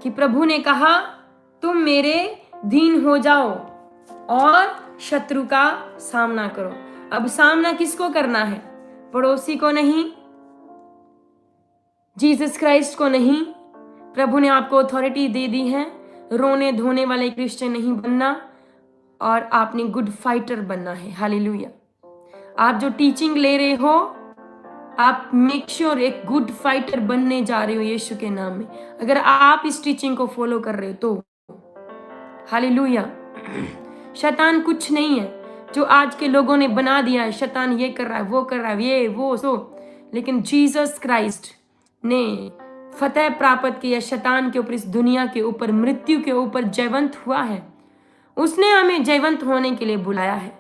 कि प्रभु ने कहा तुम मेरे अधीन हो जाओ और शत्रु का सामना करो। अब सामना किसको करना है? पड़ोसी को नहीं, जीसस क्राइस्ट को नहीं। प्रभु ने आपको अथॉरिटी दे दी है, रोने धोने वाले क्रिश्चियन नहीं बनना, और आपने गुड फाइटर बनना है। हालेलुया। आप जो टीचिंग ले रहे हो, आप मेक श्योर एक गुड फाइटर बनने जा रहे हो यीशु के नाम में, अगर आप इस टीचिंग को फॉलो कर रहे हो तो। हालेलुया। शैतान कुछ नहीं है जो आज के लोगों ने बना दिया है, शैतान ये कर रहा है, वो कर रहा है, ये वो सो, लेकिन जीसस क्राइस्ट ने फतेह प्राप्त किया शैतान के ऊपर, इस दुनिया के ऊपर, मृत्यु के ऊपर जयवंत हुआ है। उसने हमें जयवंत होने के लिए बुलाया है।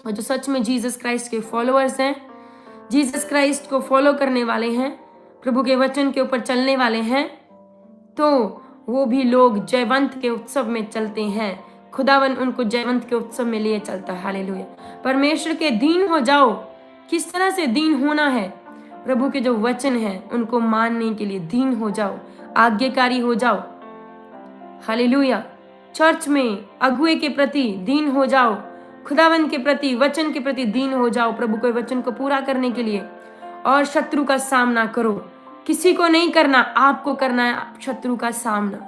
और जो सच में जीसस क्राइस्ट के फॉलोअर्स हैं, जीसस क्राइस्ट को फॉलो करने वाले हैं, प्रभु के वचन के ऊपर चलने वाले हैं, तो वो भी लोग जयवंत के उत्सव में चलते हैं। खुदावन उनको जयवंत के उत्सव में लिए चलता है। हालेलुया। परमेश्वर के दीन हो जाओ। किस तरह से दीन होना है? प्रभु के जो वचन है उनको मानने के लिए दीन हो जाओ, आज्ञाकारी हो जाओ। हालेलुया। चर्च में अगुए के प्रति दीन हो जाओ, खुदावन के प्रति, वचन के प्रति दीन हो जाओ, प्रभु के वचन को पूरा करने के लिए, और शत्रु का सामना करो। किसी को नहीं करना, आपको करना है शत्रु का सामना।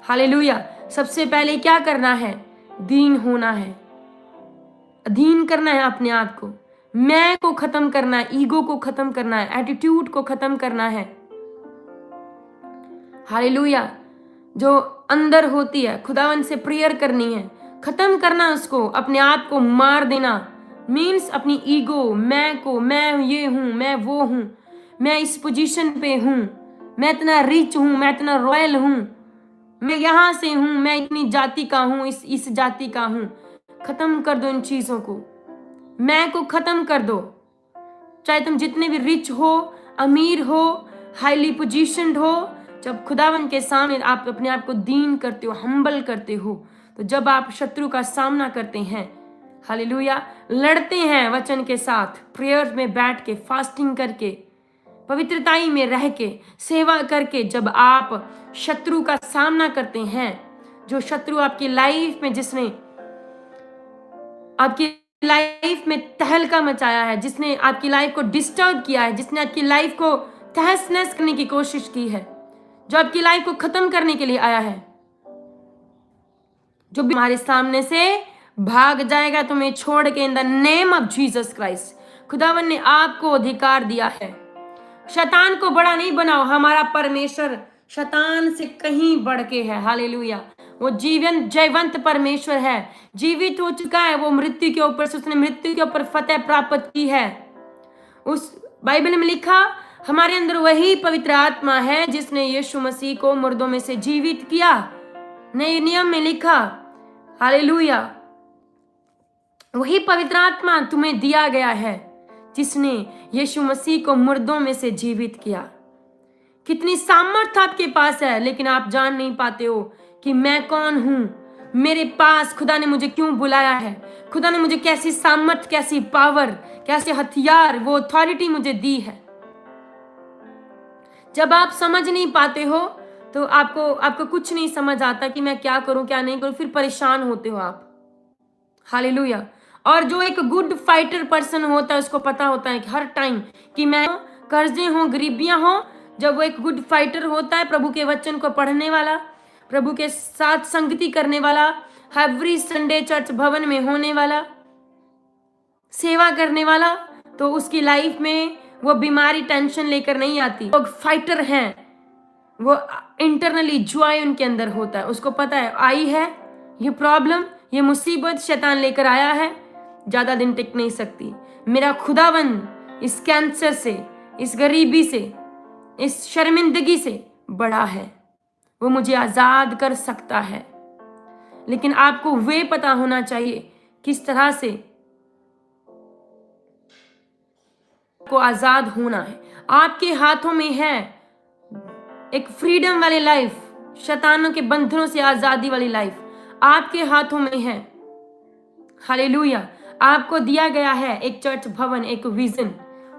हालेलुया। सबसे पहले क्या करना है? दीन होना है, अधीन करना है अपने आप को, मैं को खत्म करना है, ईगो को खत्म करना है, एटीट्यूड को खत्म करना है। हालेलुया। जो अंदर होती है, खुदावन से प्रेयर करनी है, खत्म करना, उसको अपने आप को मार देना, मीन्स अपनी ईगो, मैं ये हूँ, मैं वो हूँ, मैं इस पोजीशन पे हूँ, मैं इतना रिच हूँ, मैं इतना रॉयल हूँ, मैं यहाँ से हूँ, मैं इतनी जाति का हूँ, इस जाति का हूँ। खत्म कर दो इन चीजों को, मैं को खत्म कर दो। चाहे तुम जितने भी रिच हो, अमीर हो, हाईली पोजीशनड हो, जब खुदावन के सामने आप अपने आप को दीन करते हो, हम्बल करते हो, तो जब आप शत्रु का सामना करते हैं, हालेलुया, लड़ते हैं वचन के साथ, प्रेयर में बैठ के, फास्टिंग करके, पवित्रताई में रह के, सेवा करके, जब आप शत्रु का सामना करते हैं, जो शत्रु आपकी लाइफ में, जिसने आपकी लाइफ में तहलका मचाया है, जिसने आपकी लाइफ को डिस्टर्ब किया है, जिसने आपकी लाइफ को तहस नहस करने की कोशिश की है, जो आपकी लाइफ को खत्म करने के लिए आया है, जो भी हमारे सामने से भाग जाएगा तुम्हें छोड़ के, इन the name of Jesus Christ. खुदावन ने आपको अधिकार दिया है। शैतान को बड़ा नहीं बनाओ, हमारा परमेश्वर शैतान से कहीं बढ़ के है। हालेलुया, वो जयवंत परमेश्वर है, जीवित हो चुका है, वो मृत्यु के ऊपर से, उसने मृत्यु के ऊपर फतेह प्राप्त की है। उस बाइबल में लिखा, हमारे अंदर वही पवित्र आत्मा है जिसने यीशु मसीह को मुर्दों में से जीवित किया। नए नियम में लिखा, हालेलुया, वही पवित्र आत्मा तुम्हें दिया गया है जिसने यीशु मसीह को मुर्दों में से जीवित किया। कितनी सामर्थ आपके पास है, लेकिन आप जान नहीं पाते हो कि मैं कौन हूं, मेरे पास खुदा ने मुझे क्यों बुलाया है, खुदा ने मुझे कैसी सामर्थ, कैसी पावर, कैसे हथियार, वो अथॉरिटी मुझे दी है। जब आप समझ नहीं पाते हो तो आपको कुछ नहीं समझ आता कि मैं क्या करूं क्या नहीं करूं, फिर परेशान होते हो आप। हालेलुया। और जो एक गुड फाइटर पर्सन होता है, उसको पता होता है कि हर टाइम कि मैं कर्जे हो, गरीबियां हो, जब वो एक गुड फाइटर होता है, प्रभु के वचन को पढ़ने वाला, प्रभु के साथ संगति करने वाला, एवरी संडे चर्च भवन में होने वाला, सेवा करने वाला, तो उसकी लाइफ में वो बीमारी टेंशन लेकर नहीं आती। लोग फाइटर हैं, वो इंटरनली जॉय उनके अंदर होता है, उसको पता है आई है ये प्रॉब्लम, ये मुसीबत शैतान लेकर आया है, ज्यादा दिन टिक नहीं सकती। मेरा खुदावन इस कैंसर से, इस गरीबी से, इस शर्मिंदगी से बड़ा है, वो मुझे आजाद कर सकता है। लेकिन आपको वे पता होना चाहिए किस तरह से को आजाद होना है। आपके हाथों में है एक फ्रीडम वाली लाइफ, शैतानों के बंधनों से आजादी वाली लाइफ आपके हाथों में है। हालेलुया। आपको दिया गया है एक चर्च भवन, एक विजन,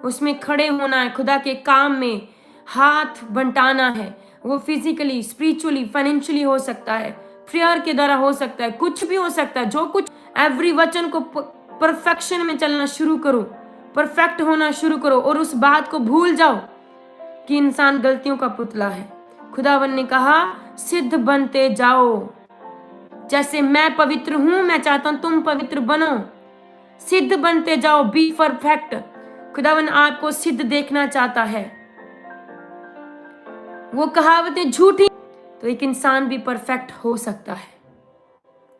उसमें खड़े होना है, खुदा के काम में हाथ बंटाना है। वो फिजिकली, स्पिरिचुअली, फाइनेंशियली हो सकता है, प्रेयर के द्वारा हो सकता है, कुछ भी हो सकता है, जो कुछ। एवरी वचन को परफेक्शन में चलना शुरू करो, परफेक्ट होना शुरू करो, और उस बात को भूल जाओ कि इंसान गलतियों का पुतला है। खुदावन ने कहा सिद्ध बनते जाओ, जैसे मैं पवित्र हूं, मैं चाहता हूं तुम पवित्र बनो, सिद्ध बनते जाओ, बी परफेक्ट। खुदावन आपको सिद्ध देखना चाहता है। वो कहावतें झूठी, तो एक इंसान भी परफेक्ट हो सकता है।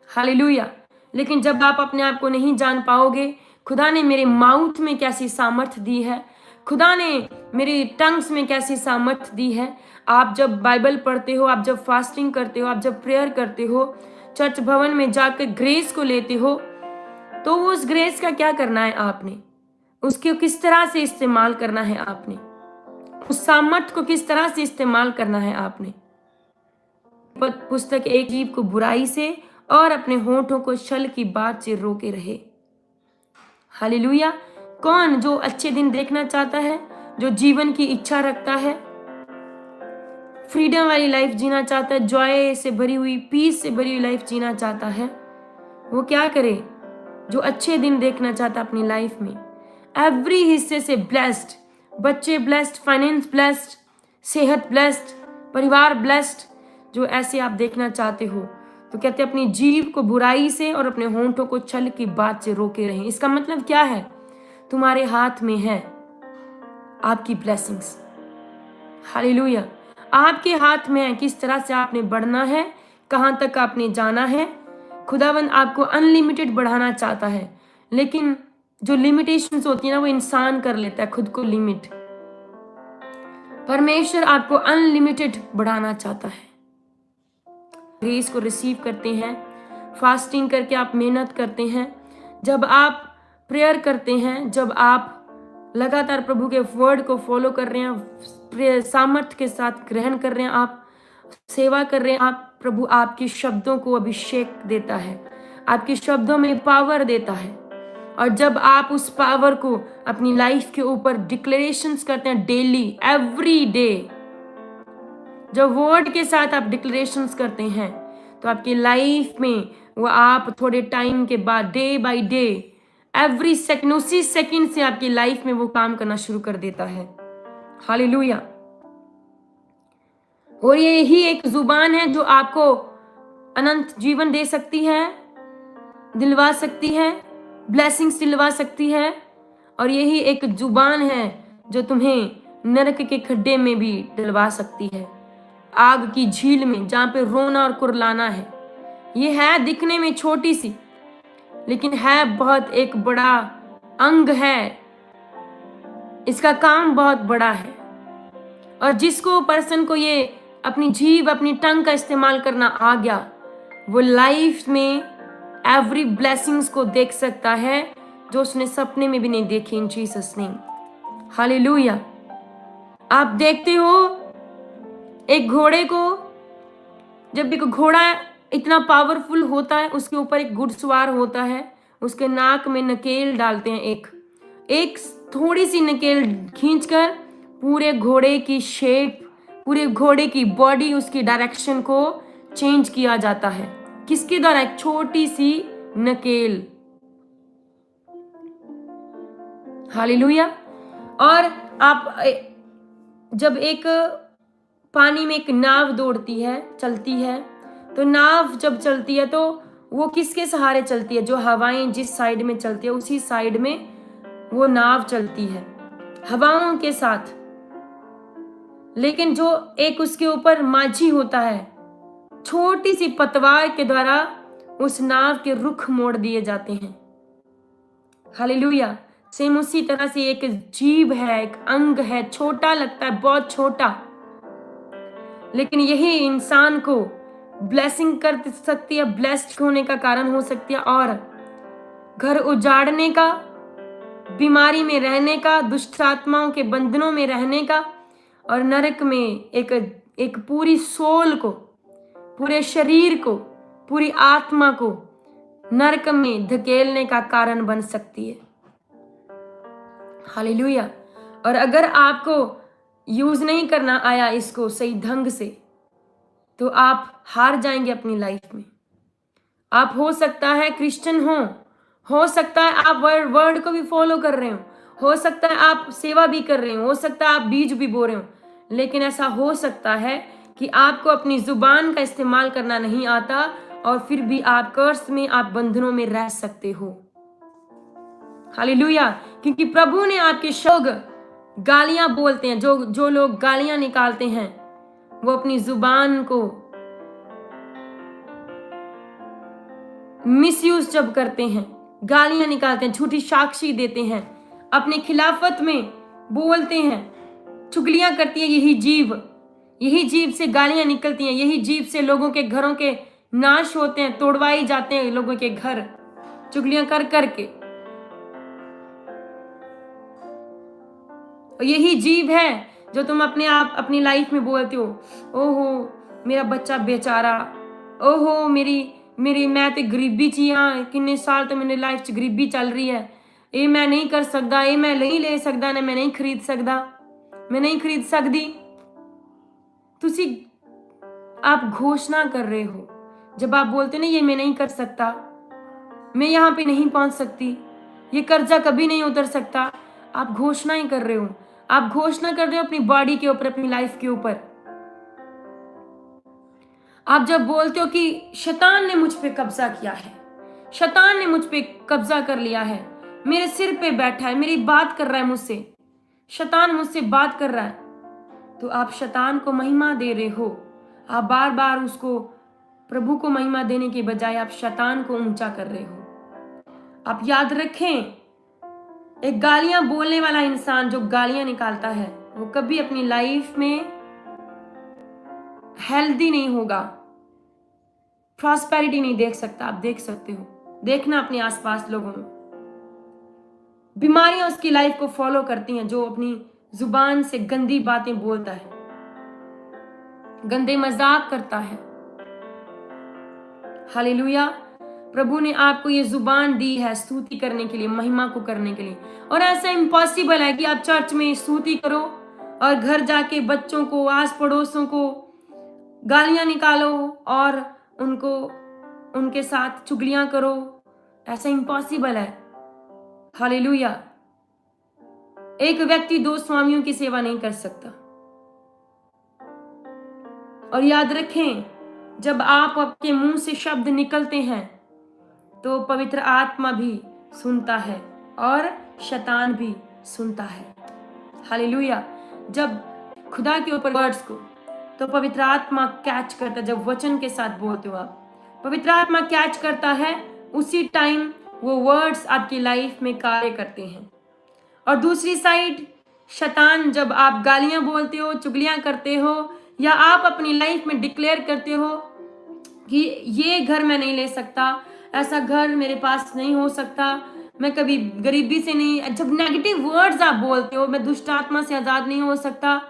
हालेलुया। लेकिन जब आप अपने आप को नहीं जान पाओगे, खुदा ने मेरे माउथ में कैसी सामर्थ दी है, खुदा ने मेरी टंग्स में कैसी सामर्थ दी है। आप जब बाइबल पढ़ते हो, आप जब फास्टिंग करते हो, आप जब प्रेयर करते हो, चर्च भवन में जाकर ग्रेस को लेते हो, तो उस ग्रेस का क्या करना है आपने, उसको किस तरह से इस्तेमाल करना है आपने, उस सामर्थ को किस तरह से इस्तेमाल करना है आपने। पुस्तक एक जीव को बुराई से और अपने होठों को छल की बात से रोके रहे। हालेलुया। कौन जो अच्छे दिन देखना चाहता है, जो जीवन की इच्छा रखता है, फ्रीडम वाली लाइफ जीना चाहता है, जॉय से भरी हुई, पीस से भरी हुई लाइफ जीना चाहता है, वो क्या करे, जो अच्छे दिन देखना चाहता है अपनी लाइफ में, एवरी हिस्से से ब्लेस्ड, बच्चे ब्लेस्ड, फाइनेंस ब्लेस्ड, सेहत ब्लेस्ड, परिवार ब्लेस्ड, जो ऐसे आप देखना चाहते हो, तो कहते अपनी जीव को बुराई से और अपने होंठों को छल की बात से रोके रहें। इसका मतलब क्या है, तुम्हारे हाथ में है आपकी ब्लेसिंग्स। हालेलुया। आपके हाथ में है किस तरह से आपने बढ़ना है, कहां तक आपने जाना है, खुदावंद आपको अनलिमिटेड बढ़ाना चाहता है, लेकिन जो लिमिटेशंस होती है ना वो इंसान कर लेता है खुद को लिमिट। परमेश्वर आपको अनलिमिटेड बढ़ाना चाहता है। ग्रेस को रिसीव करते हैं, फास्टिंग करके आप मेहनत करते हैं, जब आप प्रेयर करते हैं, जब आप लगातार प्रभु के वर्ड को फॉलो कर रहे हैं, सामर्थ्य के साथ ग्रहण कर रहे हैं, आप सेवा कर रहे हैं, आप प्रभु आपके शब्दों को अभिषेक देता है, आपके शब्दों में पावर देता है। और जब आप उस पावर को अपनी लाइफ के ऊपर डिक्लेरेशंस करते हैं डेली, एवरी डे, जब वर्ड के साथ आप डिक्लेरेशंस करते हैं तो आपकी लाइफ में वो आप थोड़े टाइम के बाद day by day, every second, उसी सेकंड से आपकी लाइफ में वो काम करना शुरू कर देता है। हालेलुया। और यही एक जुबान है जो आपको अनंत जीवन दे सकती है, दिलवा सकती है, ब्लेसिंग्स दिलवा सकती है। और यही एक जुबान है जो तुम्हें नरक के खड्डे में भी डलवा सकती है, आग की झील में जहां पे रोना और कुरलाना है। ये है दिखने में छोटी सी, लेकिन है बहुत एक बड़ा अंग है, इसका काम बहुत बड़ा है। और जिसको पर्सन को ये अपनी जीभ, अपनी टंग का इस्तेमाल करना आ गया, वो लाइफ में एवरी ब्लेसिंग्स को देख सकता है जो उसने सपने में भी नहीं देखी, इन जीसस नेम। हालेलुया। आप देखते हो एक घोड़े को, जब एक घोड़ा इतना पावरफुल होता है, उसके ऊपर एक घुड़सवार होता है, उसके नाक में नकेल डालते हैं, एक थोड़ी सी नकेल खींचकर पूरे घोड़े की शेप, पूरे घोड़े की बॉडी, उसकी डायरेक्शन को चेंज किया जाता है। किसके द्वारा? एक छोटी सी नकेल। हालेलुया। और आप जब एक पानी में एक नाव दौड़ती है, चलती है, तो नाव जब चलती है तो वो किसके सहारे चलती है? जो हवाएं जिस साइड में चलती है उसी साइड में वो नाव चलती है, हवाओं के साथ। लेकिन जो एक उसके ऊपर माझी होता है, छोटी सी पतवार के द्वारा उस नाव के रुख मोड़ दिए जाते हैं। हालेलुया। सेम उसी तरह से एक जीभ है, एक अंग है, छोटा लगता है, बहुत छोटा, लेकिन यही इंसान को ब्लेसिंग कर सकती है, ब्लेस्ड होने का कारण हो सकती है, और घर उजाड़ने का, बीमारी में रहने का, दुष्ट आत्माओं के बंधनों में रहने का, और नरक में एक पूरी सोल को, पूरे शरीर को, पूरी आत्मा को नरक में धकेलने का कारण बन सकती है। हालेलुया। और अगर आपको यूज नहीं करना आया इसको सही ढंग से, तो आप हार जाएंगे अपनी लाइफ में। आप हो सकता है क्रिश्चियन हो सकता है आप वर्ड को भी फॉलो कर रहे हो सकता है आप सेवा भी कर रहे हो सकता है आप बीज भी बो रहे हो, लेकिन ऐसा हो सकता है कि आपको अपनी जुबान का इस्तेमाल करना नहीं आता और फिर भी आप कर्स में, आप बंधनों में रह सकते हो। हालेलुया। क्योंकि प्रभु ने आपके शब्द, गालियां बोलते हैं, जो लोग गालियां निकालते हैं वो अपनी जुबान को मिसयूज जब करते हैं, गालियां निकालते हैं, झूठी साक्षी देते हैं, अपने खिलाफत में बोलते हैं, चुगलियां करती है यही जीभ से गालियां निकलती हैं, यही जीभ से लोगों के घरों के नाश होते हैं, तोड़वाई जाते हैं लोगों के घर, चुगलियां कर करके। और यही जीभ है जो तुम अपनी लाइफ में बोलते हो, ओहो मेरा बच्चा बेचारा, ओहो मेरी मैं तो गरीबी च हाँ, किन्ने साल तो मेरी लाइफ च गरीबी चल रही है, ये मैं नहीं कर सकता, ये मैं नहीं ले सकता, मैं नहीं खरीद सकता, मैं नहीं खरीद सकती। तुसी आप घोषणा कर रहे हो, जब आप बोलते ना ये मैं नहीं कर सकता, मैं यहाँ पे नहीं पहुंच सकती, ये कर्जा कभी नहीं उतर सकता, आप घोषणा ही कर रहे हो। आप घोषणा कर रहे हो अपनी बॉडी के ऊपर, अपनी लाइफ के ऊपर। आप जब बोलते हो कि शैतान ने मुझ पे कब्जा किया है, शैतान ने मुझ पे कब्जा कर लिया है, मेरे सिर पे बैठा है, मेरी बात कर रहा है मुझसे, शैतान मुझसे बात कर रहा है, तो आप शैतान को महिमा दे रहे हो। आप बार बार उसको प्रभु को महिमा देने के बजाय आप शैतान को ऊंचा कर रहे हो। आप याद रखें, एक गालियां बोलने वाला इंसान जो गालियां निकालता है वो कभी अपनी लाइफ में हेल्दी नहीं होगा, प्रॉस्पेरिटी नहीं देख सकता। आप देख सकते हो, देखना अपने आसपास लोगों में बीमारियां उसकी लाइफ को फॉलो करती हैं, जो अपनी जुबान से गंदी बातें बोलता है, गंदे मजाक करता है। हालेलुया। प्रभु ने आपको ये जुबान दी है स्तुति करने के लिए, महिमा को करने के लिए। और ऐसा इम्पॉसिबल है कि आप चर्च में स्तुति करो और घर जाके बच्चों को, आस पड़ोसों को गालियां निकालो और उनको उनके साथ चुगलियां करो। ऐसा इम्पॉसिबल है। हालेलुया। एक व्यक्ति दो स्वामियों की सेवा नहीं कर सकता। और याद रखें, जब आप आपके मुंह से शब्द निकलते हैं तो पवित्र आत्मा भी सुनता है और शैतान भी सुनता है। हालेलुया। जब खुदा के ऊपर वर्ड्स को तो पवित्र आत्मा कैच करता है। जब वचन के साथ बोलते हो आप, पवित्र आत्मा कैच करता है, उसी टाइम वो वर्ड्स आपकी लाइफ में कार्य करते हैं। और दूसरी साइड शैतान, जब आप गालियां बोलते हो, चुगलियां करते हो, या आप अपनी लाइफ में डिक्लेयर करते हो कि ये घर मैं नहीं ले सकता, ऐसा घर मेरे पास नहीं हो सकता, मैं कभी गरीबी से नहीं, जब नेगेटिव वर्ड्स आप बोलते हो, मैं दुष्ट आत्मा से आजाद नहीं हो सकता,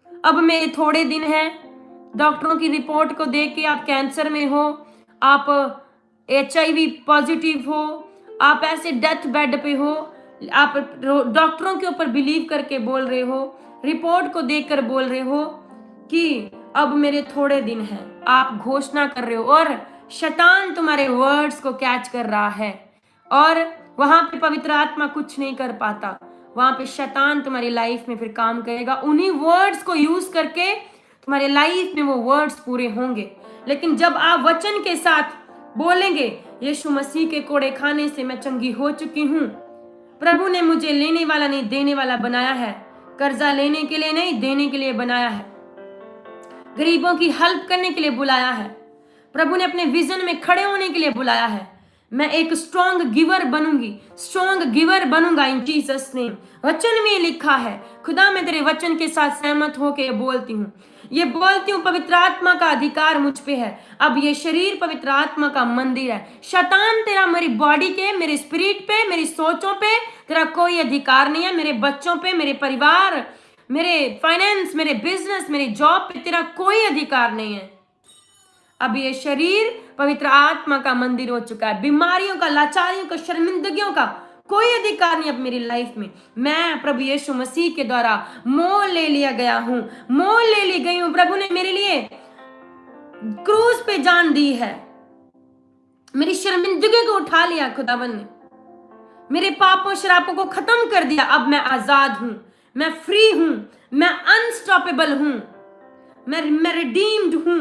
अब मेरे थोड़े दिन हैं, डॉक्टरों की रिपोर्ट को देख के आप कैंसर में हो, आप HIV पॉजिटिव हो, आप ऐसे डेथ बेड पे हो, आप डॉक्टरों के ऊपर बिलीव करके बोल रहे हो, रिपोर्ट को देखकर बोल रहे हो कि अब मेरे थोड़े दिन हैं, आप घोषणा कर रहे हो और शैतान तुम्हारे वर्ड्स को कैच कर रहा है और वहां पे पवित्र आत्मा कुछ नहीं कर पाता। वहां पे शैतान तुम्हारी लाइफ में फिर काम करेगा, उन्हीं वर्ड्स को यूज करके तुम्हारे लाइफ में वो वर्ड्स पूरे होंगे। लेकिन जब आप वचन के साथ बोलेंगे, यीशु मसीह के कोड़े खाने से मैं चंगी हो चुकी हूँ, प्रभु ने मुझे लेने वाला नहीं देने वाला बनाया है, कर्जा लेने के लिए नहीं देने के लिए बनाया है, गरीबों की हेल्प करने के लिए बुलाया है, प्रभु ने अपने विजन में खड़े होने के लिए बुलाया है। मैं एक स्ट्रॉन्ग गिवर बनूंगी, स्ट्रॉन्ग गिवर बनूंगा इन जीसस नेम। वचन में लिखा है। खुदा मैं तेरे वचन के साथ सहमत होकर बोलती हूँ, ये बोलती हूँ, पवित्र आत्मा का अधिकार मुझ पे है। अब ये शरीर पवित्र आत्मा का मंदिर है। शैतान तेरा मेरी बॉडी के, मेरे स्पिरिट पे, मेरी सोचों पे तेरा कोई अधिकार नहीं है। मेरे बच्चों पे, मेरे परिवार, मेरे फाइनेंस, मेरे बिजनेस, मेरे जॉब पे तेरा कोई अधिकार नहीं है। अब ये शरीर पवित्र आत्मा का मंदिर हो चुका है। बीमारियों का, लाचारियों का, शर्मिंदगियों का कोई अधिकार नहीं अब मेरी लाइफ में। मैं प्रभु यीशु मसीह के द्वारा मोल ले लिया गया हूं, मोल ले ली गई हूं। प्रभु ने मेरे लिए क्रूज पे जान दी है, मेरी शर्मिंदगी को उठा लिया खुदावन ने, मेरे पापों शरापों को खत्म कर दिया। अब मैं आजाद हूं, मैं फ्री हूं, मैं अनस्टॉपेबल हूं, मैं रिडीम्ड हूं।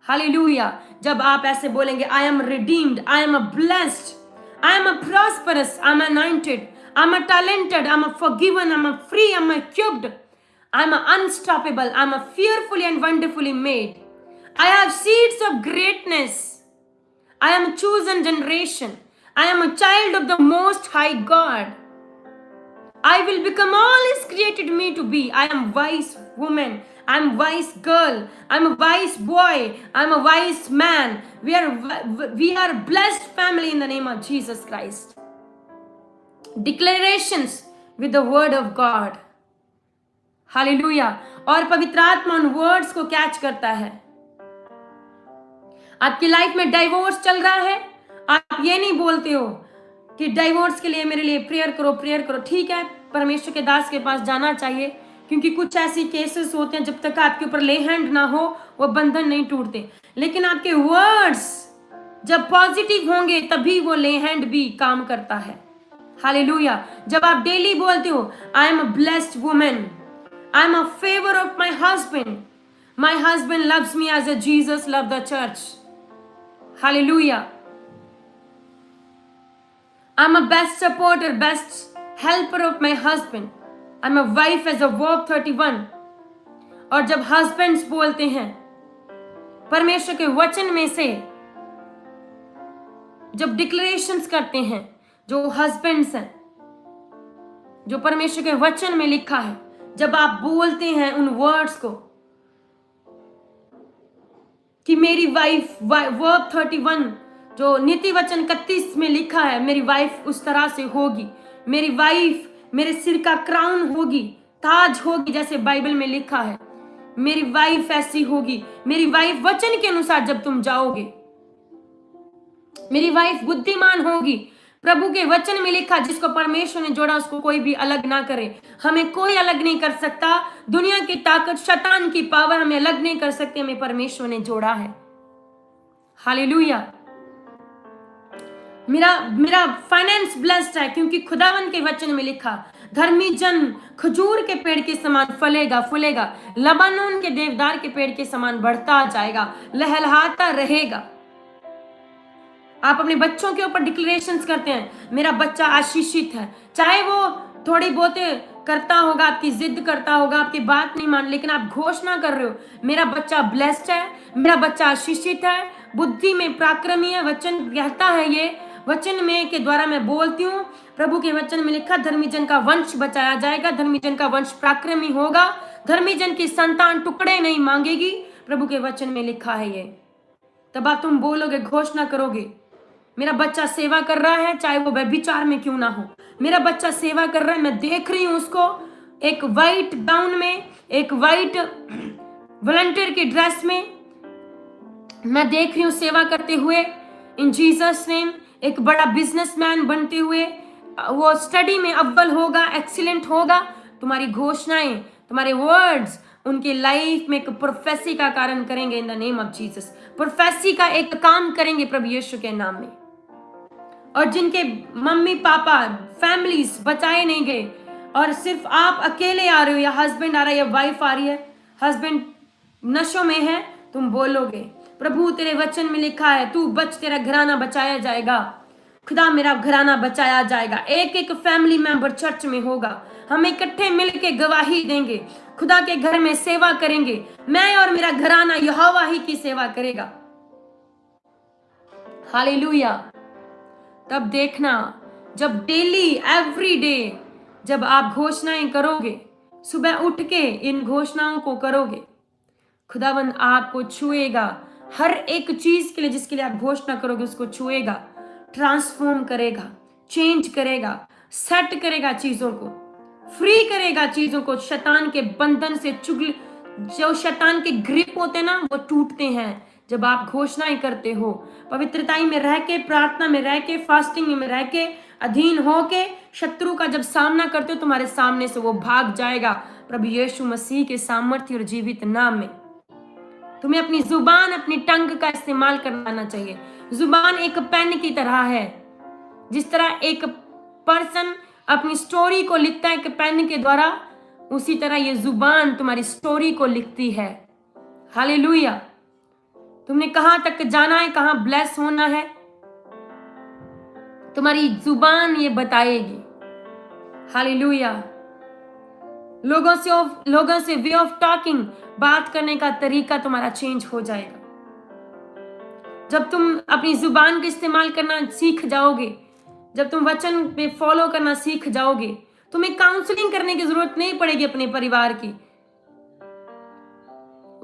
हालेलुया। जब आप ऐसे बोलेंगे, I am redeemed, I am blessed, I am a prosperous, I am anointed, I am a talented, I am a forgiven, I am a free, I am a cubed, I am unstoppable, I am a fearfully and wonderfully made. I have seeds of greatness. I am a chosen generation. I am a child of the Most High God. I will become all He's created me to be. I am wise woman. I am wise girl. I am a wise boy. I am a wise man. We are blessed family in the name of Jesus Christ. Declarations with the word of God. Hallelujah. और पवित्र आत्मा उन words को catch करता है। आपकी life में divorce चल रहा है, आप ये नहीं बोलते हो कि डाइवोर्स के लिए मेरे लिए प्रेयर करो, प्रेयर करो। ठीक है, परमेश्वर के दास के पास जाना चाहिए, क्योंकि कुछ ऐसी केसेस होते हैं जब तक आपके ऊपर ले हैंड ना हो वो बंधन नहीं टूटते। लेकिन आपके वर्ड्स जब पॉजिटिव होंगे तभी वो ले हैंड भी काम करता है। हालेलुया। जब आप डेली बोलते हो, I am a blessed woman, I am a favour of my husband loves me as a Jesus love the church. Hallelujah. I am a best supporter, best helper of my husband. I'm a wife as a Verb 31। और जब husbands बोलते हैं, परमेश्वर के वचन में से जब डिक्लेरेशंस करते हैं, जो हस्बैंड्स हैं, जो परमेश्वर के वचन में लिखा है, जब आप बोलते हैं उन वर्ड्स को कि मेरी वाइफ, वर्ब 31 जो नीति वचन 31 में लिखा है, मेरी वाइफ उस तरह से होगी, मेरी वाइफ मेरे सिर का क्राउन होगी, ताज होगी, जैसे बाइबल में लिखा है, मेरी वाइफ ऐसी होगी, मेरी वाइफ वचन के अनुसार जब तुम जाओगे, मेरी वाइफ बुद्धिमान होगी। प्रभु के वचन में लिखा, जिसको परमेश्वर ने जोड़ा उसको कोई भी अलग ना करे। हमें कोई अलग नहीं कर सकता। दुनिया की ताकत, शैतान की पावर हमें अलग नहीं कर सकती, हमें परमेश्वर ने जोड़ा है। हालेलुया। मेरा फाइनेंस ब्लेस्ड है, क्योंकि खुदावन के वचन में लिखा, धर्मी जन खजूर के पेड़ के समान फलेगा फूलेगा, लबानोन के देवदार के पेड़ के समान बढ़ता जाएगा, लहलहाता रहेगा। आप अपने बच्चों के ऊपर डिक्लेरेशंस करते हैं, मेरा बच्चा आशीषित है, चाहे वो थोड़ी बहुत करता होगा, आपकी जिद करता होगा, आपकी बात नहीं मान, लेकिन आप घोषणा कर रहे हो, मेरा बच्चा ब्लेस्ड है, मेरा बच्चा आशीषित है, बुद्धि में पराक्रमी है। वचन कहता है, ये वचन में के द्वारा मैं बोलती हूँ। प्रभु के वचन में लिखा, धर्मी जन का वंश बचाया जाएगा, धर्मी जन का वंश पराक्रमी होगा, धर्मी जन की संतान टुकड़े नहीं मांगेगी। प्रभु के वचन में लिखा है ये। तब आप तुम बोलोगे, घोषणा करोगे, मेरा बच्चा सेवा कर रहा है, चाहे वो व्यभिचार में क्यों ना हो, मेरा बच्चा सेवा कर रहा है, मैं देख रही हूं उसको एक वाइट गाउन में, एक वाइट वॉलंटियर की ड्रेस में, मैं देख रही हूं सेवा करते हुए, इन जीसस नेम। एक बड़ा बिजनेसमैन बनते हुए, वो स्टडी में अव्वल होगा, एक्सीलेंट होगा। तुम्हारी घोषणाएं, तुम्हारे वर्ड्स उनकी लाइफ में एक प्रोफेसी का कारण करेंगे इन the name of Jesus. Prophecy का एक काम करेंगे प्रभु यीशु के नाम में। और जिनके मम्मी पापा, फैमिलीज बचाए नहीं गए और सिर्फ आप अकेले आ रहे हो, या हस्बैंड आ रहा है, या वाइफ आ रही है, हस्बैंड नशों में है, तुम बोलोगे, प्रभु तेरे वचन में लिखा है, तू बच, तेरा घराना बचाया जाएगा। खुदा मेरा घराना बचाया जाएगा। एक एक फैमिली मेंबर चर्च में होगा, हम इकट्ठे मिलके गवाही देंगे, खुदा के घर में सेवा करेंगे, मैं और मेरा घराना यहोवा ही की सेवा करेगा। हालेलुया। तब देखना, जब डेली एवरी डे जब आप घोषणाएं करोगे, सुबह उठ के इन घोषणाओं को करोगे, खुदावन आपको छुएगा। हर एक चीज के लिए जिसके लिए आप घोषणा करोगे उसको छुएगा, ट्रांसफॉर्म करेगा, चेंज करेगा, सेट करेगा, चीजों को फ्री करेगा, चीजों को शैतान के बंधन से, चुगल जो शैतान के ग्रिप होते हैं ना, वो टूटते हैं जब आप घोषणाएं करते हो। पवित्रताई में रह के, प्रार्थना में रह के, फास्टिंग में रह के, अधीन हो के शत्रु का जब सामना करते हो, तुम्हारे सामने से वो भाग जाएगा प्रभु यीशु मसीह के सामर्थ्य और जीवित नाम में। तुम्हें अपनी जुबान, अपनी टंग का इस्तेमाल करना आना चाहिए। जुबान एक पेन की तरह है, जिस तरह एक पर्सन अपनी स्टोरी को लिखता है एक पेन के द्वारा, उसी तरह ये जुबान तुम्हारी स्टोरी को लिखती है। हालेलुया। तुमने कहां तक जाना है, कहां ब्लेस होना है, तुम्हारी जुबान ये बताएगी। हालेलुया। लोगों से वे ऑफ टॉकिंग, बात करने का तरीका तुम्हारा चेंज हो जाएगा। जब तुम अपनी जुबान का इस्तेमाल करना सीख जाओगे, जब तुम वचन पे फॉलो करना सीख जाओगे, तुम्हें काउंसलिंग करने की जरूरत नहीं पड़ेगी अपने परिवार की।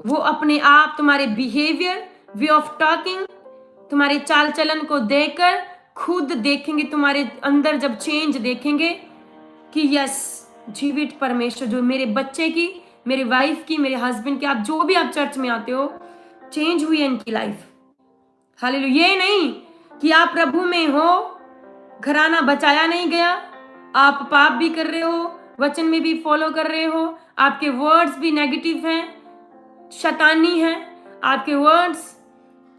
वो अपने आप तुम्हारे बिहेवियर, वे ऑफ टॉकिंग, तुम्हारे चाल चलन को देखकर खुद देखेंगे, तुम्हारे अंदर जब चेंज देखेंगे कि यस, जीवित परमेश्वर जो मेरे बच्चे की, मेरे वाइफ की, मेरे हस्बैंड की, आप जो भी आप चर्च में आते हो, चेंज हुई है इनकी लाइफ। हालेलुया। ये नहीं कि आप प्रभु में हो, घराना बचाया नहीं गया, आप पाप भी कर रहे हो, वचन में भी फॉलो कर रहे हो, आपके वर्ड्स भी नेगेटिव हैं, शैतानी हैं आपके वर्ड्स।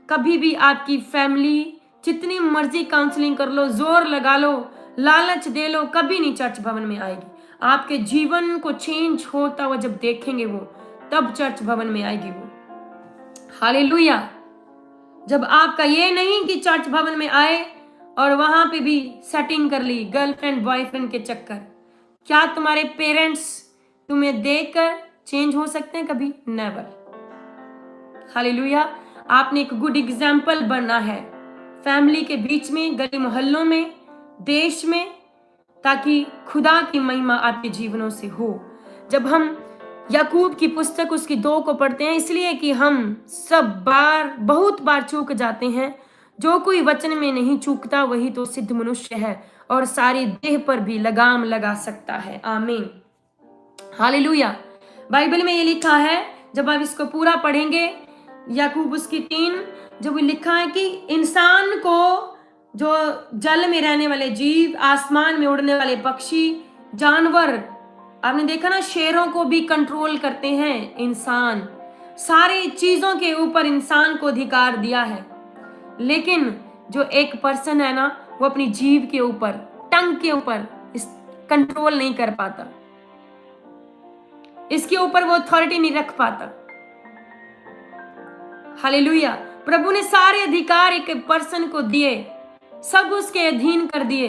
कभी भी आपकी फैमिली जितनी मर्जी काउंसलिंग कर लो, जोर लगा लो, लालच दे लो, कभी नहीं चर्च भवन में आएगी। आपके जीवन को चेंज होता हुआ जब देखेंगे वो, तब चर्च भवन में आएगी वो। हालेलुया। जब आपका ये नहीं कि चर्च भवन में आए और वहां पे भी सेटिंग कर ली, गर्लफ्रेंड बॉयफ्रेंड के चक्कर। क्या तुम्हारे पेरेंट्स तुम्हें देखकर चेंज हो सकते हैं? कभी नेवर। हालेलुया। आपने एक गुड एग्जाम्पल बनना है फैमिली के बीच में, गली मोहल्लों में, देश में, ताकि खुदा की महिमा आपके जीवनों से हो। जब हम याकूब की पुस्तक उसकी 2 को पढ़ते हैं, इसलिए कि हम सब बहुत बार चूक जाते हैं। जो कोई वचन में नहीं चूकता वही तो सिद्ध मनुष्य है और सारी देह पर भी लगाम लगा सकता है। आमीन, हालेलुया। बाइबल में ये लिखा है, जब आप इसको पूरा पढ़ेंगे, याकूब उसकी 3, जब लिखा है कि इंसान को, जो जल में रहने वाले जीव, आसमान में उड़ने वाले पक्षी, जानवर, आपने देखा ना, शेरों को भी कंट्रोल करते हैं इंसान। सारी चीजों के ऊपर इंसान को अधिकार दिया है, लेकिन जो एक पर्सन है ना, वो अपनी जीभ के ऊपर, टंग के ऊपर इस कंट्रोल नहीं कर पाता, इसके ऊपर वो अथॉरिटी नहीं रख पाता। हालेलुया। प्रभु ने सारे अधिकार एक पर्सन को दिए, सब उसके अधीन कर दिए,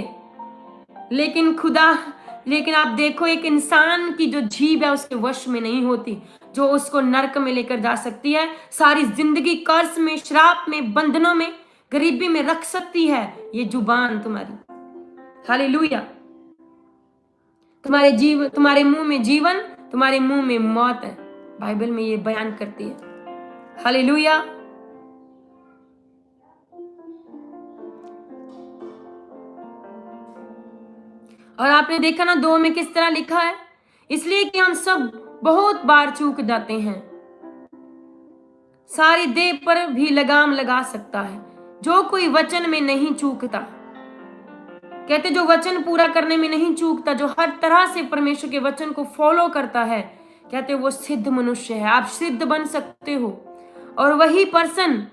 लेकिन आप देखो, एक इंसान की जो जीभ है उसके वश में नहीं होती, जो उसको नरक में लेकर जा सकती है, सारी जिंदगी कर्ज में, श्राप में, बंधनों में, गरीबी में रख सकती है ये जुबान तुम्हारी। हालेलुया। तुम्हारे मुंह में जीवन, तुम्हारे मुंह में मौत है, बाइबल में ये बयान करती है। हालेलुया। और आपने देखा ना 2 में किस तरह लिखा है, इसलिए कि हम सब बहुत बार चूक जाते हैं, सारी देह पर भी लगाम लगा सकता है। जो कोई वचन में नहीं चूकता, कहते जो वचन पूरा करने में नहीं चूकता, जो हर तरह से परमेश्वर के वचन को फॉलो करता है, कहते वो सिद्ध मनुष्य है। आप सिद्ध बन सकते हो, और वही पर्सन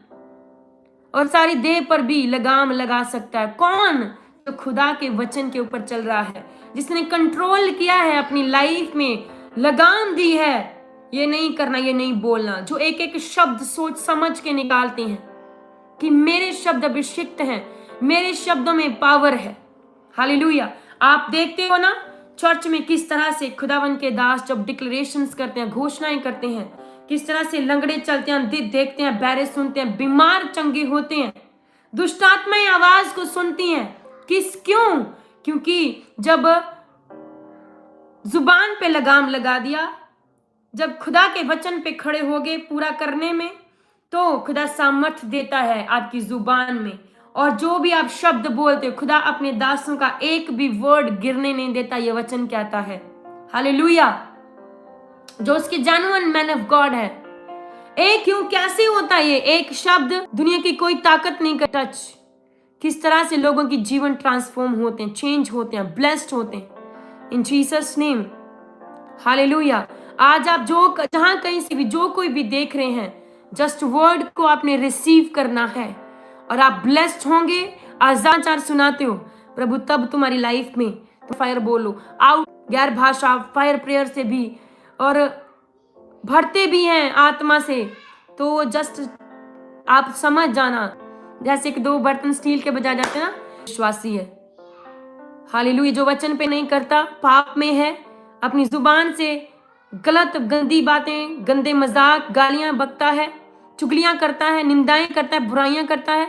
और सारी देह पर भी लगाम लगा सकता है। कौन? जो खुदा के वचन के ऊपर चल रहा है, जिसने कंट्रोल किया है अपनी लाइफ में, लगाम दी है, ये नहीं करना, ये नहीं बोलना, जो एक एक शब्द सोच समझ के निकालते हैं कि मेरे शब्द अभिषिक्त हैं, मेरे शब्दों में पावर है। हालेलुया। आप देखते हो ना चर्च में किस तरह से खुदावन के दास जब डिक्लेरेशंस करते हैं, घोषणाएं करते हैं, किस तरह से लंगड़े चलते हैं, अंधे देखते हैं, बहरे सुनते हैं, बीमार चंगे होते हैं, दुष्ट आत्माएं आवाज को सुनती हैं। क्यों? क्योंकि जब जुबान पे लगाम लगा दिया, जब खुदा के वचन पे खड़े हो गए पूरा करने में, तो खुदा सामर्थ देता है आपकी जुबान में, और जो भी आप शब्द बोलते हो, खुदा अपने दासों का एक भी वर्ड गिरने नहीं देता, ये वचन कहता है। हालेलुया। जो उसके जेन्युइन मैन ऑफ गॉड है। कैसे होता है ये एक शब्द? दुनिया की कोई ताकत नहीं कर टच। किस तरह से लोगों की जीवन ट्रांसफॉर्म होते हैं, चेंज होते हैं, ब्लेस्ड होते हैं इन जीसस नेम। हालेलुया। आज आप जहां कहीं से भी जो कोई भी देख रहे हैं, जस्ट वर्ड को आपने रिसीव करना है और आप ब्लेस्ड होंगे। आजाचार सुनाते हो प्रभु, तब तुम्हारी लाइफ में तो फायर बोलो आउट, गैर भाषा फायर प्रेयर से भी, और भरते भी हैं आत्मा से, तो जस्ट आप समझ जाना, जैसे कि 2 बर्तन स्टील के बजाय जाते हैं ना, विश्वासी है। हालेलुया। जो वचन पे नहीं करता, पाप में है, अपनी जुबान से गलत गंदी बातें, गंदे मजाक, गालियां बकता है, चुगलियां करता है, निंदाएं करता है, बुराइयां करता है,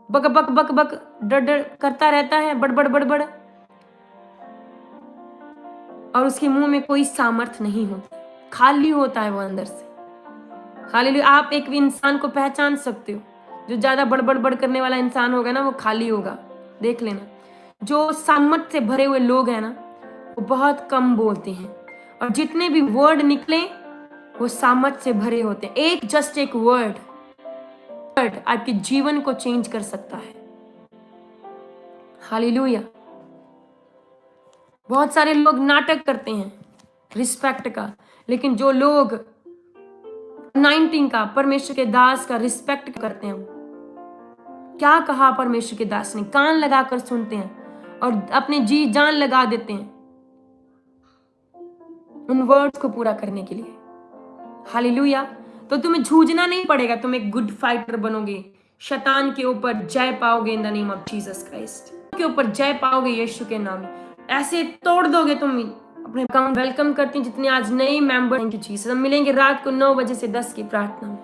बक बक बक बक डर करता रहता है, बड़बड़ बड़बड़, और उसके मुंह में कोई सामर्थ नहीं होती, खाली होता है वो अंदर से। हालेलुया। आप एक भी इंसान को पहचान सकते हो, जो ज्यादा बड़बड़ बड़ करने वाला इंसान होगा ना, वो खाली होगा, देख लेना। जो सामर्थ से भरे हुए लोग हैं ना, वो बहुत कम बोलते हैं, और जितने भी वर्ड निकले वो सामर्थ से भरे होते हैं। एक वर्ड आपके जीवन को चेंज कर सकता है। हालेलुया। बहुत सारे लोग नाटक करते हैं रिस्पेक्ट का, लेकिन जो लोग 19 का परमेश्वर के दास का रिस्पेक्ट करते हैं, क्या कहा परमेश्वर के दास ने, कान लगाकर सुनते हैं और अपने जी जान लगा देते हैं उन वर्ड्स को पूरा करने के लिए। हालेलुया। तो तुम्हें जूझना नहीं पड़ेगा, तुम एक गुड फाइटर बनोगे, शैतान के ऊपर जय पाओगे इन the name of Jesus Christ, के ऊपर जय पाओगे यीशु के नाम में, ऐसे तोड़ दोगे तुम अपने अकाउंट। वेलकम करती हूँ जितने आज नए मेंबर हैं, जीसस। हम मिलेंगे रात को 9 बजे से 10 की प्रार्थना में।